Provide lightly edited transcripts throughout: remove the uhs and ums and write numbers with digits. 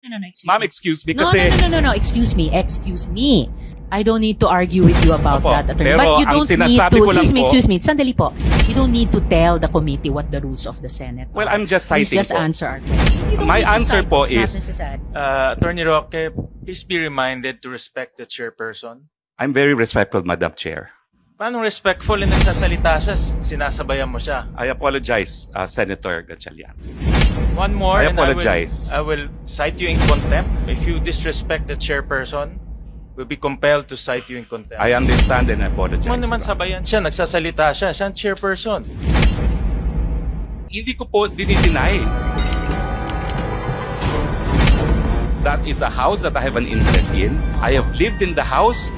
Excuse Ma'am, me. excuse me No, kasi... no, excuse me. I don't need to argue with you about Opo, that, attorney. pero But you ang don't need sinasabi to, ko lang excuse po- me, sandali po. You don't need to tell the committee what the rules of the Senate Well, are. I'm just Please citing just po. answer our question. You don't My need to answer cite. po It's not is- necessary. Attorney Roque, please be reminded to respect the chairperson. I'm very respectful, Madam Chair. Paano respectful na nagsasalita siya, sinasabayan mo siya? I apologize, Senator Gatchalian. One more, I and apologize. I will cite you in contempt. If you disrespect the chairperson, we'll be compelled to cite you in contempt. I understand and I apologize. Mo naman Your Honor. sabayan siya, nagsasalita siya, siya ang chairperson. Hindi ko po dinideny. That is a house that I have an interest in. I have lived in the house.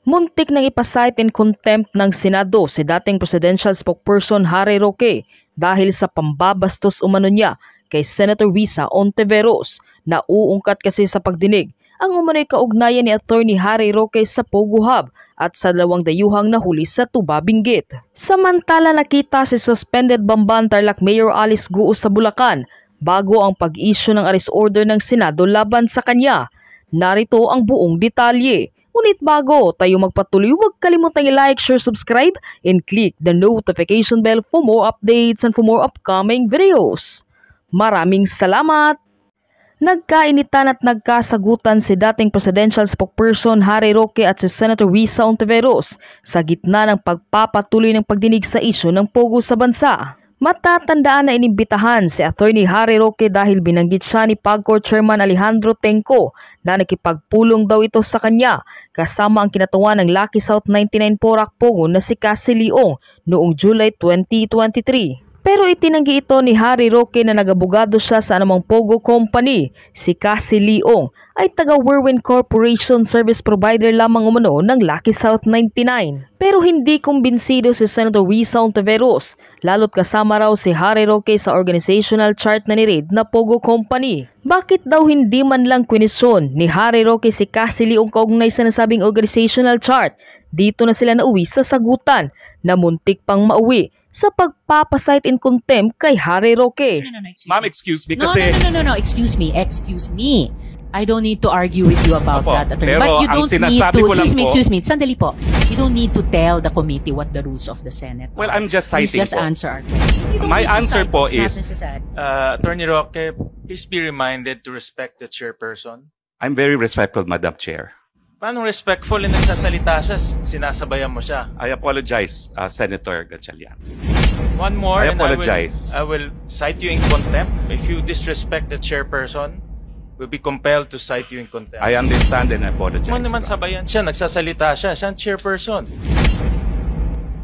Muntik nang ipasight in contempt ng Senado si dating Presidential Spokesperson Harry Roque dahil sa pambabastos umano niya kay Senator Risa Ontiveros na uungkat kasi sa pagdinig ang umano'y kaugnayan ni Attorney Harry Roque sa Pogo Hub at sa dalawang dayuhang nahuli sa Tuba Benguet. Samantala nakita si suspended Bamban Tarlac Mayor Alice Guo sa Bulacan bago ang pag-issue ng arrest order ng Senado laban sa kanya. Narito ang buong detalye. Ngunit bago tayo magpatuloy, huwag kalimutang i-like, share, subscribe, and click the notification bell for more updates and for more upcoming videos. Maraming salamat! Nagkainitan at nagkasagutan si dating Presidential Spokesperson Harry Roque at si Senator Risa Ontiveros sa gitna ng pagpapatuloy ng pagdinig sa isyu ng pogo sa bansa. Matatandaan na inimbitahan si Attorney Harry Roque dahil binanggit siya ni PAGCOR Chairman Alejandro Tenco na nakipagpulong daw ito sa kanya kasama ang kinatuwa ng Lucky South 99 Porac Pogo na si Cassie Leong noong July 2023. Pero itinanggi ito ni Harry Roque na nag-abogado siya sa anumang Pogo Company. Si Cassie Leong ay taga Whirlwind Corporation Service Provider lamang umano ng Lucky South 99. Pero hindi kumbinsido si Senator Risa Ontiveros, lalo't kasama raw si Harry Roque sa organizational chart na ni-read na Pogo Company. Bakit daw hindi man lang kwenisyon ni Harry Roque si Cassie Leong kaugnay sa nasabing organizational chart? Dito na sila nauwi sa sagutan na muntik pang mauwi sa pagpapasight in contempt kay Harry Roque. Ma'am, excuse me No, kasi... excuse me. I don't need to argue with you about Opo, that, attorney. pero But you ang don't need sinasabi to, ko lang po- excuse me, sandali po. You don't need to tell the committee what the rules of the Senate Well, are. I'm just Please citing just po. answer our question. You don't My need to answer cite. po It's not is- necessary. Attorney Roque, please be reminded to respect the chairperson. I'm very respectful, Madam Chair. Paano respectful na nagsasalita siya, sinasabayan mo siya? I apologize, Senator Gatchalian. One more, I and apologize. I will cite you in contempt. If you disrespect the chairperson, we'll be compelled to cite you in contempt. I understand and I apologize. Mo naman Your Honor. sabayan siya, nagsasalita siya, siya ang chairperson.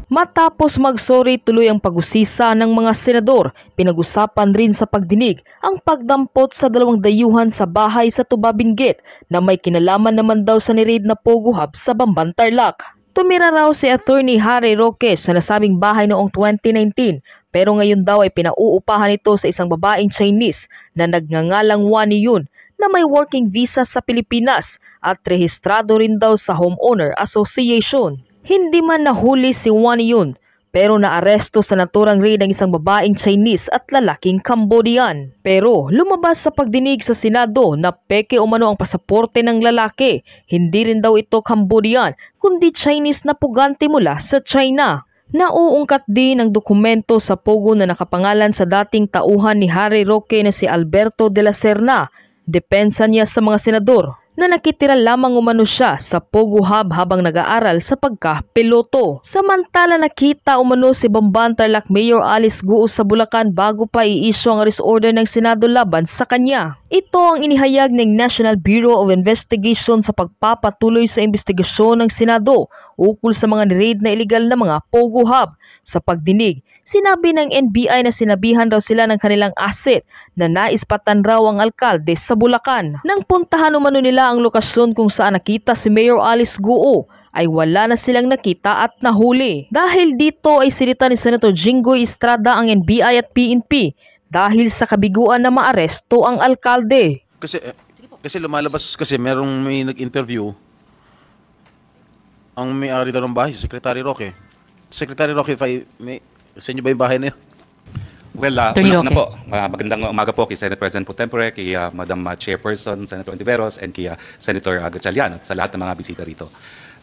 Matapos magsorry tuloy ang pag-usisa ng mga senador, pinag-usapan rin sa pagdinig ang pagdampot sa dalawang dayuhan sa bahay sa Tuba Benguet na may kinalaman naman daw sa ni-raid na Pogo Hub sa Bamban Tarlac. Tumira raw si Attorney Harry Roque sa nasabing bahay noong 2019 pero ngayon daw ay pinauupahan ito sa isang babaeng Chinese na nagngangalang Wani Yun na may working visa sa Pilipinas at rehistrado rin daw sa Homeowner Association. Hindi man nahuli si Wani Yun pero naaresto sa naturang raid ang isang babaeng Chinese at lalaking Cambodian. Pero lumabas sa pagdinig sa Senado na peke umano ang pasaporte ng lalaki. Hindi rin daw ito Cambodian kundi Chinese na pugante mula sa China. Nauungkat din ang dokumento sa Pogo na nakapangalan sa dating tauhan ni Harry Roque na si Alberto de la Serna. Depensa niya sa mga senador na nakitira lamang umano siya sa Pogo Hub habang nag-aaral sa pagka-piloto. Samantala nakita umano si Bamban Tarlac Mayor Alice Guo sa Bulacan bago pa i-issue ang arrest order ng Senado laban sa kanya. Ito ang inihayag ng National Bureau of Investigation sa pagpapatuloy sa investigasyon ng Senado ukol sa mga ni-raid na illegal na mga Pogo Hub. Sa pagdinig, sinabi ng NBI na sinabihan raw sila ng kanilang asset na naispatan raw ang alkalde sa Bulacan. Nang puntahan umano nila ang lokasyon kung saan nakita si Mayor Alice Guo, ay wala na silang nakita at nahuli. Dahil dito ay sinita ni Senator Jinggoy Estrada ang NBI at PNP dahil sa kabiguan na maaresto ang alkalde. Kasi lumalabas kasi may nag-interview ang may-ari daw ng bahay, si Secretary Roque. Secretary Roque, sa inyo ba yung bahay na yun? Well, Attorney una Roque. po, magandang umaga po kay Senate President Pro Tempore, kay Madam Chairperson, Senator Ontiveros, and kay Senator Gatchalian, at sa lahat ng mga bisita rito.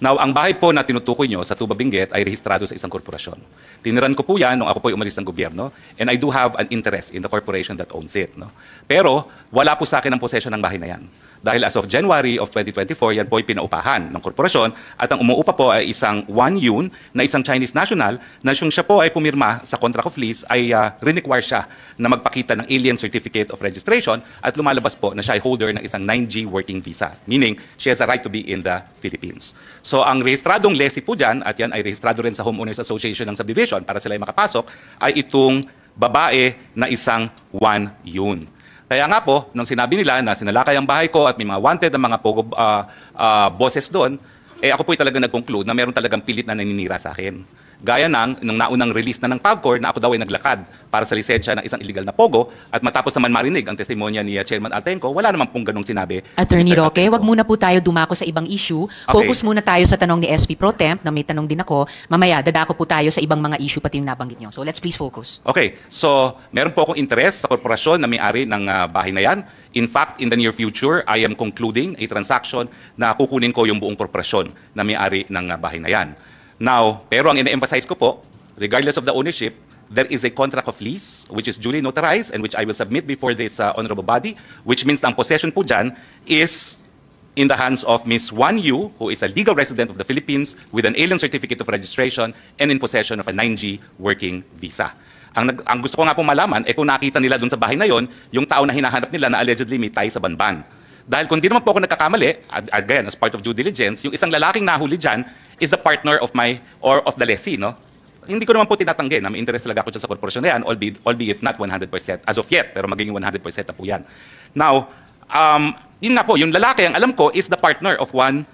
Now, ang bahay po na tinutukoy nyo sa Tuba Benguet ay rehistrado sa isang korporasyon. Tiniran ko po yan nung ako po umalis ng gobyerno, and I do have an interest in the corporation that owns it. No? Pero, wala po sa akin ang possession ng bahay na yan. Dahil as of January of 2024, yan po ay pinaupahan ng korporasyon at ang umuupa po ay isang Wang Yun na isang Chinese national na siya po ay pumirma sa contract of lease ay require siya na magpakita ng alien certificate of registration at lumalabas po na siya ay holder ng isang 9G working visa. Meaning, she has a right to be in the Philippines. So ang rehistradong lessee po dyan, at yan ay rehistrado rin sa Homeowners Association ng Subdivision para sila ay makapasok, ay itong babae na isang Wang Yun. Kaya nga po, nung sinabi nila na sinalakay ang bahay ko at may mga wanted ang mga pogo bosses doon, ako po talaga nag-conclude na meron talagang pilit na naninira sa akin. Gaya nung naunang release na ng PAGCOR na ako daw ay naglakad para sa lisensya ng isang illegal na pogo at matapos naman marinig ang testimonya ni Chairman Altenco, wala naman pong ganung sinabi. Attorney Mr. Roque, Altenco. wag muna po tayo dumako sa ibang issue. Okay. Focus muna tayo sa tanong ni SP Pro Temp na may tanong din ako. Mamaya, dadako po tayo sa ibang mga issue pati yung nabanggit nyo. So let's please focus. Okay, so meron po akong interest sa korporasyon na may-ari ng bahay na yan. In fact, in the near future, I am concluding a transaction na kukunin ko yung buong korporasyon na may-ari ng bahay na yan. Now, pero ang ina-emphasize ko po, regardless of the ownership, there is a contract of lease which is duly notarized and which I will submit before this honorable body, which means na ang possession po dyan is in the hands of Ms. Wan Yu, who is a legal resident of the Philippines with an alien certificate of registration and in possession of a 9G working visa. Ang gusto ko nga pong malaman, kung nakita nila dun sa bahay na yon, yung tao na hinahanap nila na allegedly may tie sa Banban. Dahil kung di naman po ako nagkakamali, again, as part of due diligence, yung isang lalaking nahuli dyan is the partner of of the lessee, no? Hindi ko naman po tinatanggi na may interest talaga ako dyan sa korporasyon na yan, albeit not 100% as of yet, pero magiging 100% na po yan. Now, yun nga po, yung lalaki, ang alam ko, is the partner of Wan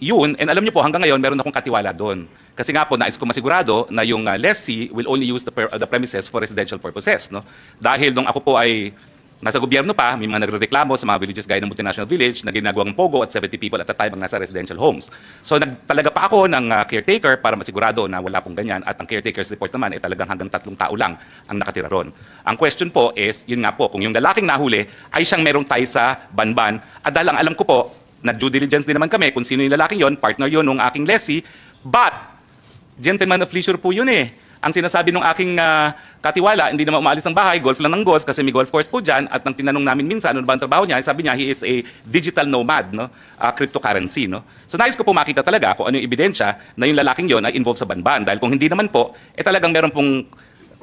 Yun, and alam niyo po, hanggang ngayon, meron akong katiwala doon. Kasi nga po, nais ko masigurado na yung lessee will only use the premises for residential purposes. No? Dahil nung ako po ay nasa gobyerno pa, may mga nagrereklamo sa mga villages gaya ng Multinational Village na ginagawang pogo at 70 people at a time ang nasa residential homes. So nagtalaga pa ako ng caretaker para masigurado na wala pong ganyan at ang caretaker's report naman ay talagang hanggang 3 tao lang ang nakatira ron. Ang question po is, yun nga po, kung yung lalaking nahuli ay siyang merong tie sa Banban at dahil ang alam ko po, na due diligence din naman kami kung sino yung lalaking yon, partner yon ng aking lessee, but gentleman of leisure po yun eh. Ang sinasabi ng aking katiwala, hindi naman umaalis ng bahay, golf lang ng golf kasi may golf course po dyan. At nang tinanong namin minsan, ano ba ang trabaho niya, sabi niya, he is a digital nomad, no? Cryptocurrency. No? So nais ko po makita talaga kung ano yung ebidensya na yung lalaking yon ay involved sa Banban. Dahil kung hindi naman po, talagang meron pong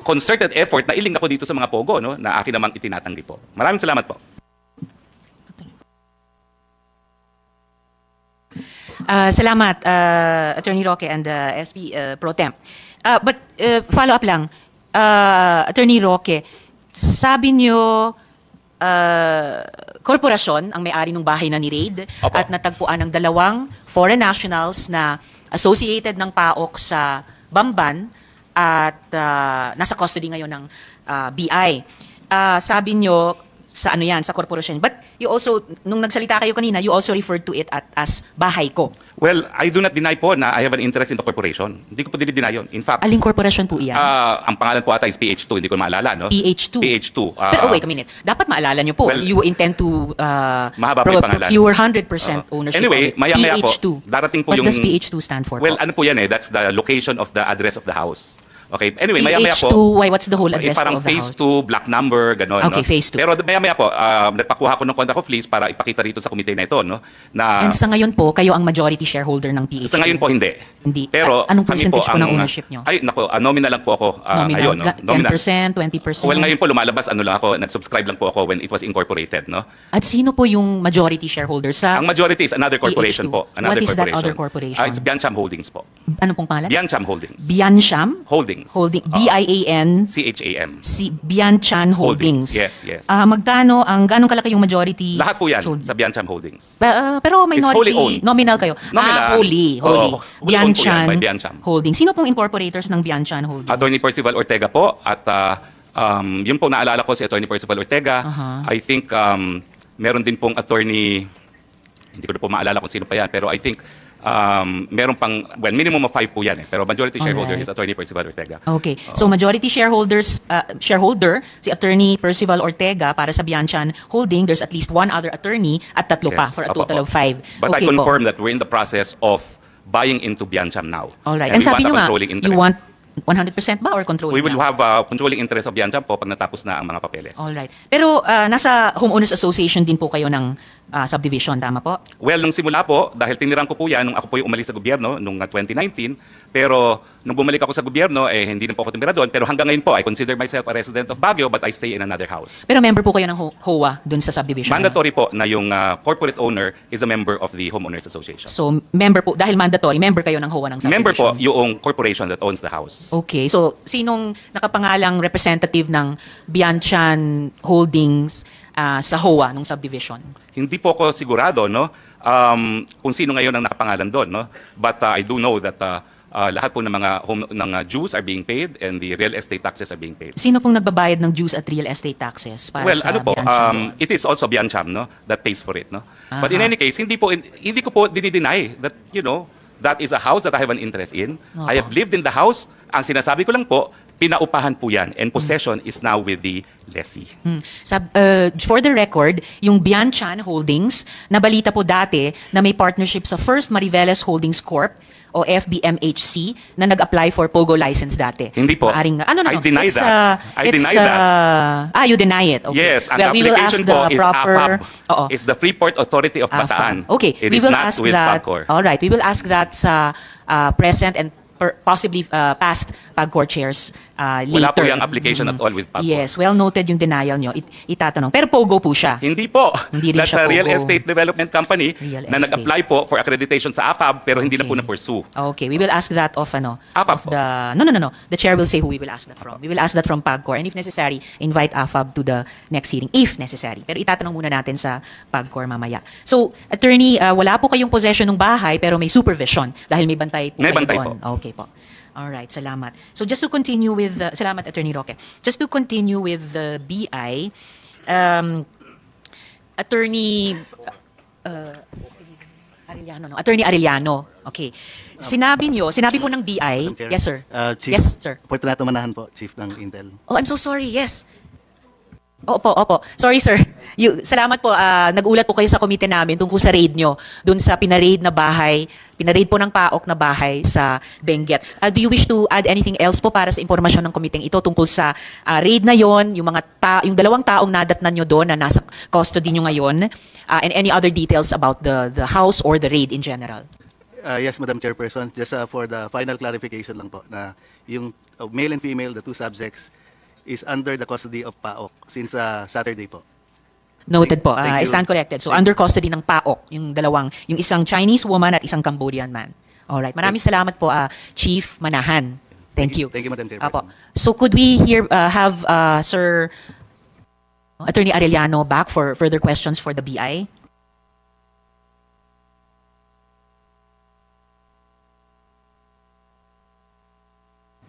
concerted effort na iling ako dito sa mga pogo, no? Na akin namang itinatanggi po. Maraming salamat po. Salamat, Attorney Roque and SP Pro Temp. But follow up lang, Attorney Roque, sabi niyo korporasyon ang may-ari ng bahay na ni-raid Opo. at natagpuan ng 2 foreign nationals na associated ng PAOK sa Bamban at nasa custody ngayon ng BI. Sabi niyo sa ano yan, sa korporasyon. But you also, nung nagsalita kayo kanina, you also referred to it as bahay ko. Well, I do not deny po na I have an interest in the corporation. Hindi ko po dinideny yun. In fact, Aling korporasyon po iyan? ang pangalan po ata is PH2, hindi ko maalala, no? PH2. PH2. Pero wait a minute. Dapat maalala nyo po, well, you intend to mahaba po yung pangalan. procure 100% ownership Anyway, of it. maya-maya po, PH2. darating po What yung... does PH2 stand for Well, po? ano po yan eh, that's the location of the address of the house. Okay, anyway, maya-maya po. PH2, why, what's the whole address Parang of the phase house? 2, black number, gano'n. Okay, no? phase 2. Pero maya-maya po, nagpakuha ko ng contract of lease para ipakita rito sa komite na ito, no? Na, And sa ngayon po, kayo ang majority shareholder ng PH2. sa ngayon po, hindi. Hindi. Pero Anong kami percentage po ng ang- ownership nyo? Ay, nako, nominal lang po ako ngayon. No? Nominal. 10%, 20%? Well, ngayon po lumalabas, ano lang ako, nag-subscribe lang po ako when it was incorporated, no? At sino po yung majority shareholder sa... Ang majority is another corporation PH2. po. Another What is that corporation. other corporation? It's Biancham Holdings po. Ano pong pangalan? Biancham Holdings. Biancham? Holdings. Holding. Oo. B-I-A-N? CHAM. Si Bianchan Holdings. Yes, yes. Magkano, ganong kalaki yung majority? Lahat po yan Hold- sa Biancham Holdings. Pero minority, wholly owned. nominal kayo. Nominal. Wholly. Oo, wholly owned po yan by Biancham. Holdings. Sino pong incorporators ng Bianchan Holdings? Attorney Percival Ortega po at yun po naalala ko si Attorney Percival Ortega. I think meron din pong attorney, hindi ko na po maalala kung sino pa yan, pero I think meron pang, well, minimum of 5 po yan eh. Pero majority shareholder Alright. is Attorney Percival Ortega. Okay. So majority shareholder si Attorney Percival Ortega para sa Bianchan Holding, there's at least one other attorney at tatlo pa Yes, for a opo, total of opo. 5. But okay I confirm that we're in the process of buying into Biancham now. All right. And And we sabi want a nyo nga, controlling you interest. want 100% ba or controlling We will lang? have controlling interest of Biancham po pag natapos na ang mga papeles. All right. Pero nasa Homeowners Association din po kayo ng subdivision, tama po? Well, nung simula po, dahil tiniran ko po yan nung ako po yung umalis sa gobyerno nung 2019, pero nung bumalik ako sa gobyerno, hindi na po ako tumira doon. Pero hanggang ngayon po, I consider myself a resident of Baguio but I stay in another house. Pero member po kayo ng HOA dun sa subdivision? Mandatory po na yung corporate owner is a member of the Homeowners Association. So, member po, dahil mandatory, member kayo ng HOA ng subdivision? Member po yung corporation that owns the house. Okay. So, sinong nakapangalang representative ng Bianchan Holdings sa HOA ng subdivision? Hindi po ako sigurado no kung sino ngayon ang nakapangalan doon no, but I do know that lahat po ng mga dues are being paid and the real estate taxes are being paid. Sino pong nagbabayad ng dues at real estate taxes para Well, sa ano po, Bianchan? it is also Biancham no that pays for it no. But in any case, hindi ko po dinideny that that is a house that I have an interest in. I have lived in the house. Ang sinasabi ko lang po, pinaupahan po yan and possession is now with the lessee. For the record, yung Bianchan Holdings, nabalita po dati na may partnership sa First Mariveles Holdings Corp o FBMHC na nag-apply for POGO license dati. Hindi po. Maaring, I deny it's, that. I deny that. You deny it. Okay. Yes, and Well, the we will ask application the po is proper... AFAB. Oo. It's the Freeport Authority of Bataan. Okay, It we is will not ask with that. PAGCOR. All right, we will ask that sa present and possibly past PAGCOR chairs later. Wala po yung application at all with PAGCOR. Yes, well noted yung denial nyo. Itatanong. Pero POGO po siya. Hindi po. Hindi rin That's siya a real POGO. estate development company Real na estate. nag-apply po for accreditation sa AFAB pero hindi na po Okay. na-pursue. Okay, we will ask that of AFAB of po. No. The chair will say who we will ask that from. We will ask that from PAGCOR and if necessary, invite AFAB to the next hearing if necessary. Pero itatanong muna natin sa PAGCOR mamaya. So, attorney, wala po kayong possession ng bahay pero may supervision dahil may bantay po May kayo bantay doon. po. Okay po. All right, salamat. So just to continue with salamat Attorney Roque. Just to continue with the BI, Attorney Attorney Arellano. Okay. Sinabi po ng BI. Madam Chair. Yes, sir. Chief, Yes, sir. Fortunato Manahan po, Chief ng Intel. Oh, I'm so sorry. Yes. Opo. Sorry, sir. Salamat po. Nagulat po kayo sa komite namin tungkol sa raid nyo, dun sa pinaraid na bahay, pinaraid po ng PAOK na bahay sa Benguet. Do you wish to add anything else po para sa impormasyon ng komiteng ito tungkol sa raid na yon, yung yung dalawang taong nadatnan nyo doon na nasa custody nyo ngayon, and any other details about the house or the raid in general? Yes, Madam Chairperson, just for the final clarification lang po na yung male and female, the two subjects, is under the custody of PAOK since Saturday po. Noted po. Thank I you. stand corrected. So under custody ng PAOK, yung isang Chinese woman at isang Cambodian man. Alright. Maraming salamat po, Chief Manahan. Thank you. Thank you, Madam Chairperson. Apo. So could we have Sir Attorney Arellano back for further questions for the BI?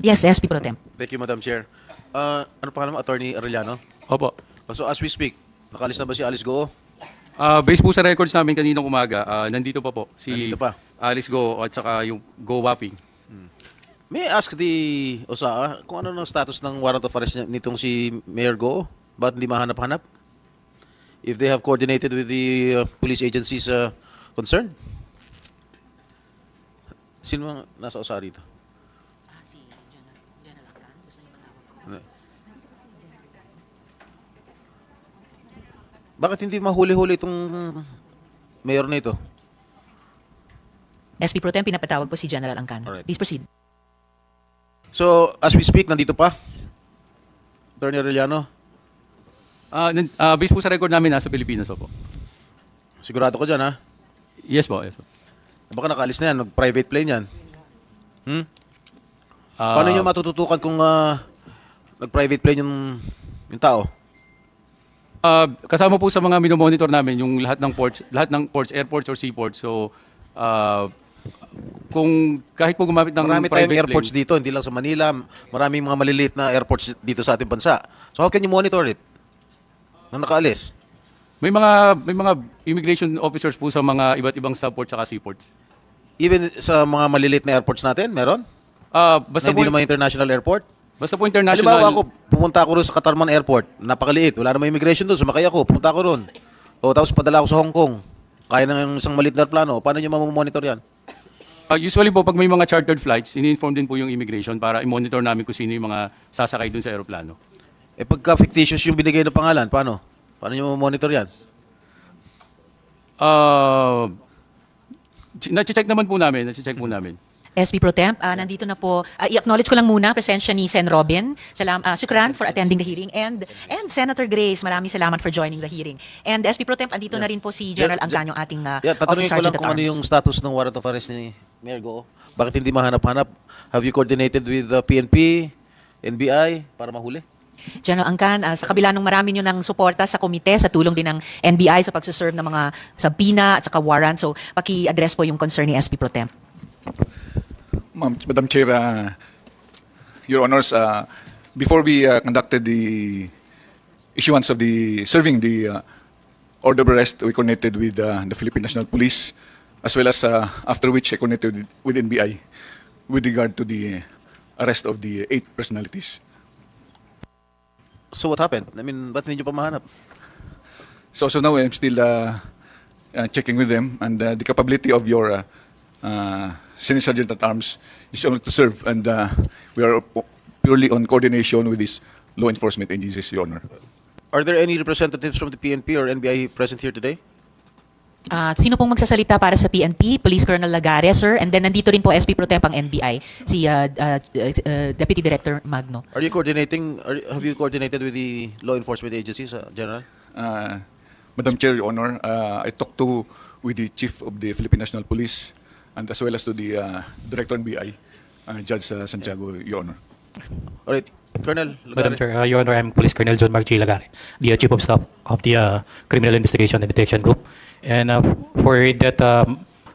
Yes, SP Pro Tem. Thank you, Madam Chair. Ano pangalan mo? Attorney Arellano? Opo. So as we speak, nakalis na ba si Alice Goo? Based po sa records namin kaninang umaga, nandito pa po si Nandito pa. Alice Go at saka yung Go Wapping. May I ask the OSAA kung ano ng status ng warrant of arrest nitong si Mayor Go? Ba't hindi mahanap-hanap? If they have coordinated with the police agencies concerned? Sino ang nasa OSAA rito? Bakit hindi mahuli-huli itong mayor na ito? SP Pro Tem, pinapatawag po si General Angkan. Alright. Please proceed. So, as we speak, nandito pa? Attorney Arellano? Based po sa record namin, nasa Pilipinas po. Sigurado ko dyan, ha? Yes po, yes po. Baka nakaalis na yan, nag-private plane yan. Paano nyo matututukan kung nag-private plane yung tao? Kasama po sa mga minomonitor namin yung lahat ng ports, airports or seaports. So, kung kahit po gumamit ng Marami private tayong airports plane, dito, hindi lang sa Manila. Maraming mga maliliit na airports dito sa ating bansa. So how can you monitor it? Nang nakaalis? may mga immigration officers po sa mga iba't ibang subports at seaports. Even sa mga maliliit na airports natin, meron? Basta Na hindi po, naman international airport? basta po international. Halimbawa ako, pumunta ako ron sa Katarman Airport, napakaliit, wala namang immigration doon, sumakay ako, pumunta ako ron. O tapos padala ako sa Hong Kong, kaya ng isang maliit na plano, paano nyo mamamonitor yan? Usually po, pag may mga chartered flights, ini-inform din po yung immigration para i-monitor namin kung sino yung mga sasakay dun sa aeroplano. Eh pagka fictitious yung binigay na pangalan, paano? Paano nyo mamamonitor yan? Na-check naman po namin, SP Pro Temp, nandito na po. I-acknowledge ko lang muna presensya ni Sen Robin. Shukran for attending the hearing. And Senator Grace, maraming salamat for joining the hearing. And SP Pro Temp, andito na rin po si General Angganyo, ating Tatanungin Officer ko lang Sergeant at kung ano Arms. yung status ng warrant of arrest ni Mayor Go. Bakit hindi mahanap-hanap? Have you coordinated with the PNP, NBI, para mahuli? General Angkan, sa kabila ng marami nyo ng suporta sa komite, sa tulong din ng NBI sa pagsuserve ng mga subpoena at saka warrant. So, paki-address po yung concern ni SP Pro Temp. Madam Chair, Your Honors, before we conducted the issuance of the serving the order of arrest, we connected with the Philippine National Police, as well as after which I connected with NBI with regard to the arrest of the 8 personalities. So what happened? I mean, ba't hindi nyo pa mahanap? So now I'm still checking with them, and the capability of your Senior Sergeant at Arms is only to serve, and we are purely on coordination with these law enforcement agencies, Your Honor. Are there any representatives from the PNP or NBI present here today? Sino pong magsasalita para sa PNP? Police Colonel Lagares, sir. And then nandito rin po SP Pro Temp ang NBI, si Deputy Director Magno. Are you coordinating? Have you coordinated with the law enforcement agencies, General? Madam Chair, Your Honor, I talked with the Chief of the Philippine National Police, and as well as to the Director NBI, Judge Santiago, Your Honor. All right, Colonel Madam Lagare. Chair, Your Honor, I'm Police Colonel John Mark G. Lagare, the Chief of Staff of the Criminal Investigation and Detection Group. And for that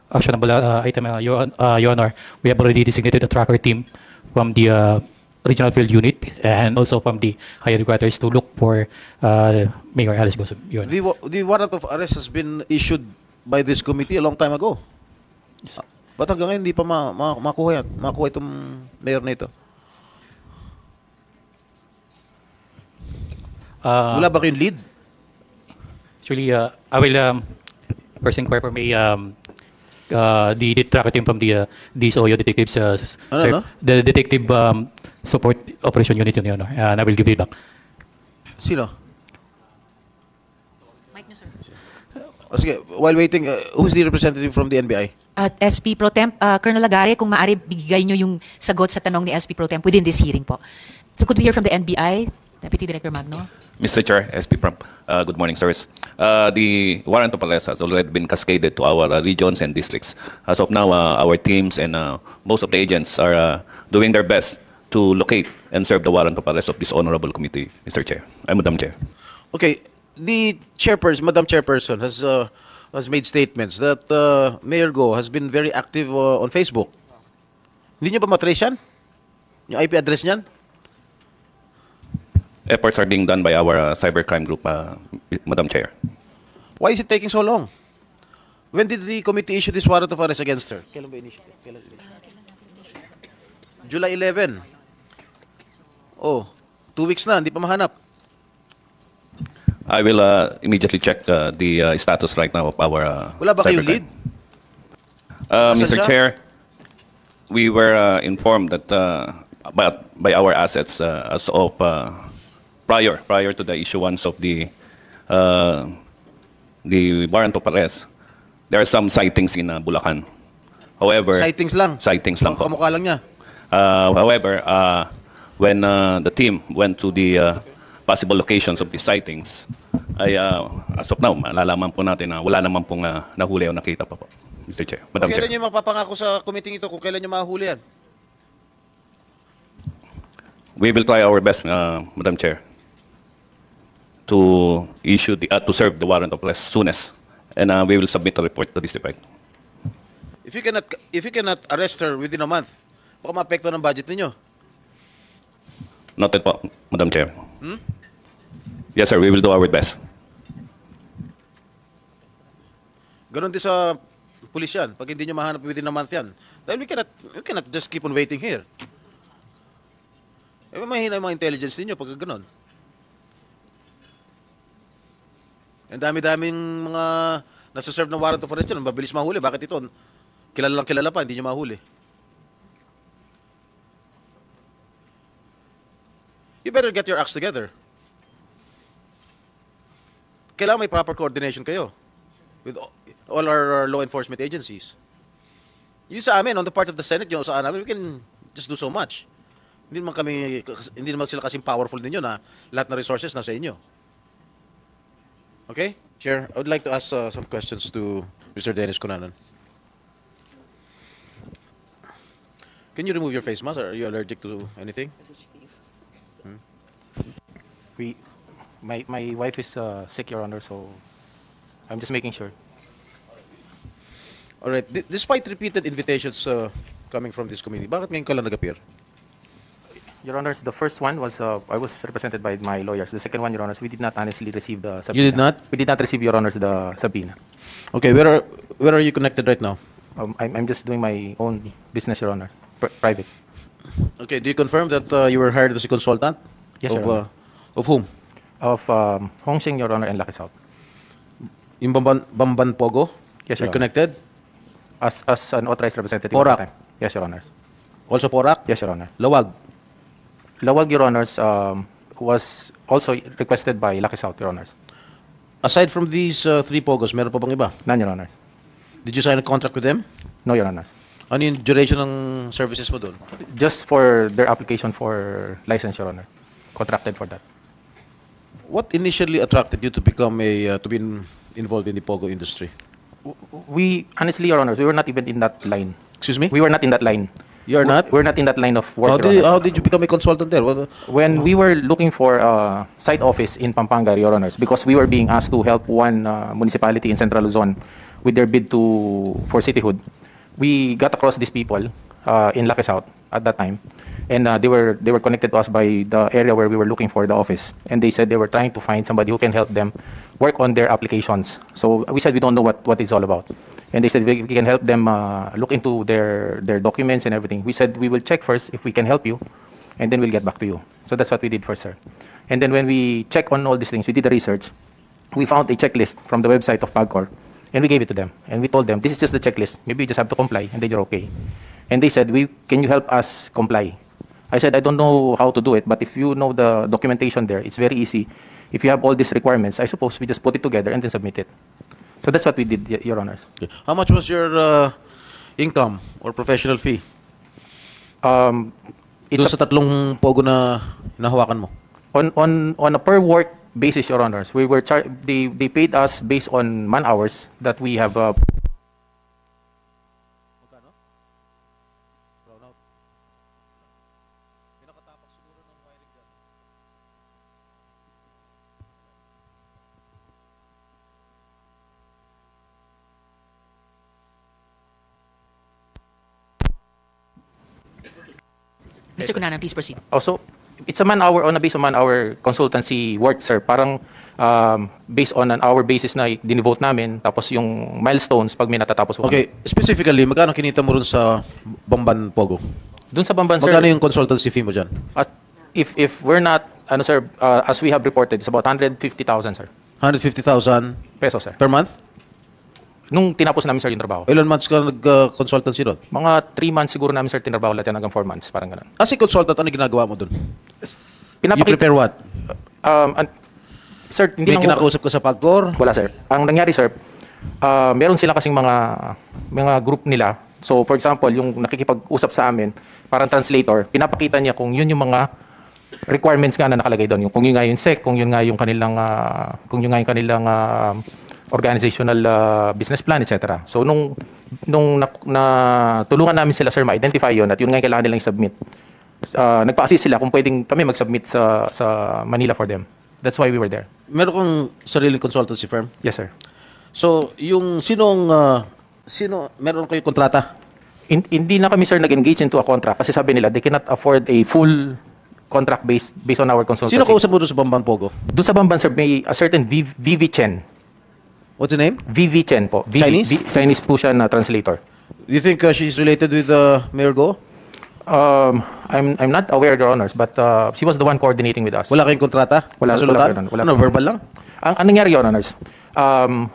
actionable item, Your Honor, we have already designated a tracker team from the Regional Field Unit and also from the higher headquarters to look for Mayor Alice Gozum, Your Honor. The warrant of arrest has been issued by this committee a long time ago. Ba't hanggang ngayon hindi pa makuha yan? Makuha itong mayor na ito? Wala ba kayong lead? Actually, I will first inquire from the tracker team from the DSOO detectives, Ano? the detective support operation unit, Your Honor, and I will give feedback. Sino? Mike niyo, sir. O sige, while waiting, who's the representative from the NBI? At SP Pro Temp, Colonel Lagare, kung maaari, bigay nyo yung sagot sa tanong ni SP Pro Temp within this hearing po. So could we hear from the NBI, Deputy Director Magno? Mr. Chair, SP Prompt, good morning, sirs. The warrant of arrest has already been cascaded to our regions and districts. As of now, our teams and most of the agents are doing their best to locate and serve the warrant of arrest of this honorable committee, Mr. Chair. Madam Chair. Okay, the chairperson, Madam Chairperson, has made statements that Mayor Go has been very active on Facebook. Hindi nyo ba matrace yan? Yung IP address niyan? Efforts are being done by our cybercrime group, Madam Chair. Why is it taking so long? When did the committee issue this warrant of arrest against her? Kailan ba initiate? July 11. Oh, 2 weeks na, hindi pa mahanap. I will immediately check the status right now of our Wala ba kayong cybercrime. lead? Asan Mr. siya? Chair, we were informed that by our assets as of prior to the issuance of the warrant of arrest, there are some sightings in Bulacan. However, Sightings lang? Sightings lang po. Kamukha lang niya? However, when the team went to the possible locations of the sightings, ay as of now, malalaman po natin na wala naman pong nahuli o nakita pa po, Mr. Chair. Madam Kailan Chair. nyo mapapangako sa committee ito kung kailan nyo mahuli yan? We will try our best, Madam Chair, to issue to serve the warrant of arrest soonest, and we will submit a report to this effect. If you cannot arrest her within a month, baka maapekto ng budget ninyo. Noted po, Madam Chair. Yes, sir. We will do our best. Ganon din sa pulis yan. Pag hindi nyo mahanap within a month yan. Dahil we cannot just keep on waiting here. Eh, mahina yung mga intelligence ninyo pag gano'n. Ang dami-daming mga nasa-serve ng warrant of arrest yan. Mabilis mahuli. Bakit ito? Kilala pa, hindi nyo mahuli. You better get your acts together. Kailangan may proper coordination kayo with all our law enforcement agencies. Yung sa amin, on the part of the Senate, yung sa amin, we can just do so much. Hindi naman sila kasing powerful ninyo na lahat na resources nasa inyo. Okay? Chair, I would like to ask some questions to Mr. Dennis Cunanan. Can you remove your face mask? Are you allergic to anything? My wife is sick, Your Honor, so I'm just making sure. All right. Despite repeated invitations coming from this committee, bakit ngayon ka lang nag-appear? Your Honors, the first one was I was represented by my lawyers. The second one, Your Honors, we did not honestly receive the subpoena. You did not? We did not receive, Your Honors, the subpoena. Okay, where are you connected right now? I'm just doing my own business, Your Honor, private. Okay, do you confirm that you were hired as a consultant? Yes, Your Honor. Of whom? Of Hongxing, Your Honor, and Lucky South. Yung Bamban Pogo? Yes, You're Your Honor. connected? As an authorized representative Porac? at the time. Yes, Your Honors. Also Porac? Yes, Your Honor. Lawag? Lawag, Your Honors, was also requested by Lucky South, Your Honors. Aside from these three Pogos, meron pa bang iba? None, Your Honors. Did you sign a contract with them? No, Your Honors. Ano yung duration ng services mo doon? Just for their application for license, Your Honor. Contracted for that. What initially attracted you to become to be involved in the Pogo industry? We, honestly, Your Honors, we were not even in that line. Excuse me? We were not in that line. You are not? We're not in that line of work, Your Honors. How did you become a consultant there? When we were looking for a site office in Pampanga, Your Honors, because we were being asked to help one municipality in Central Luzon with their bid for cityhood, we got across these people in Lucky South at that time, and they were connected to us by the area where we were looking for the office, and they said they were trying to find somebody who can help them work on their applications. So we said we don't know what it's all about, and they said we can help them look into their documents and everything. We said we will check first if we can help you, and then we'll get back to you. So that's what we did first, sir. And then when we check on all these things, we did the research. We found a checklist from the website of PAGCOR, and we gave it to them. And we told them, this is just the checklist. Maybe you just have to comply, and then you're okay. And they said, can you help us comply? I said, I don't know how to do it, but if you know the documentation there, it's very easy. If you have all these requirements, I suppose we just put it together and then submit it. So that's what we did, Your Honors. Okay. How much was your income or professional fee? Doon sa tatlong Pogo na nahawakan mo? On a per work basis, Your Honors, we were they paid us based on man hours that we have. Mr. Cunanan, please proceed. Also, it's a man-hour on a base of man-hour consultancy work, sir. Parang based on an hour basis na dinivote namin, tapos yung milestones pag may natatapos po. Okay, specifically, magkano kinita mo rin sa Bamban Pogo? Doon sa Bamban, sir. Magkano yung consultancy fee mo dyan? If we're not, sir, as we have reported, it's about 150,000, sir. 150,000 pesos, sir. per month? Nung tinapos namin, sir, yung trabaho. Ilan months ka nag-consultancy doon? Mga 3 months siguro namin, sir, tinrabaho lahat yan hanggang 4 months, parang ganun. As a consultant, ano ginagawa mo doon? You Pinapakita, prepare what? sir, hindi May lang kinakausap ka sa PAGCOR? Wala, sir. Ang nangyari, sir, meron sila kasing mga group nila. So, for example, yung nakikipag-usap sa amin, parang translator, pinapakita niya kung yun yung mga requirements nga na nakalagay doon. Kung yun nga yung SEC, kung yun nga yung kanilang, organizational business plan, etc. So, nung tulungan namin sila, sir, ma-identify yun at yun nga yung kailangan nilang submit. Nagpa-assist sila kung pwedeng kami mag-submit sa Manila for them. That's why we were there. Meron kang sariling consultancy firm? Yes, sir. So, yung meron kayo kontrata? Hindi na kami, sir, nag-engage into a contract kasi sabi nila they cannot afford a full contract based on our consultancy. Sino kausap mo doon sa Bamban Pogo? Doon sa Bamban, sir, may a certain VV Chen. What's the name? VV Chen po. Chinese? Chinese po siya na translator. You think she's related with Mayor Go? I'm not aware, Your Honors, but she was the one coordinating with us. Wala kayong kontrata? Wala, Nasulutan? wala. Ano, verbal lang? Ang nangyari, Your Honors,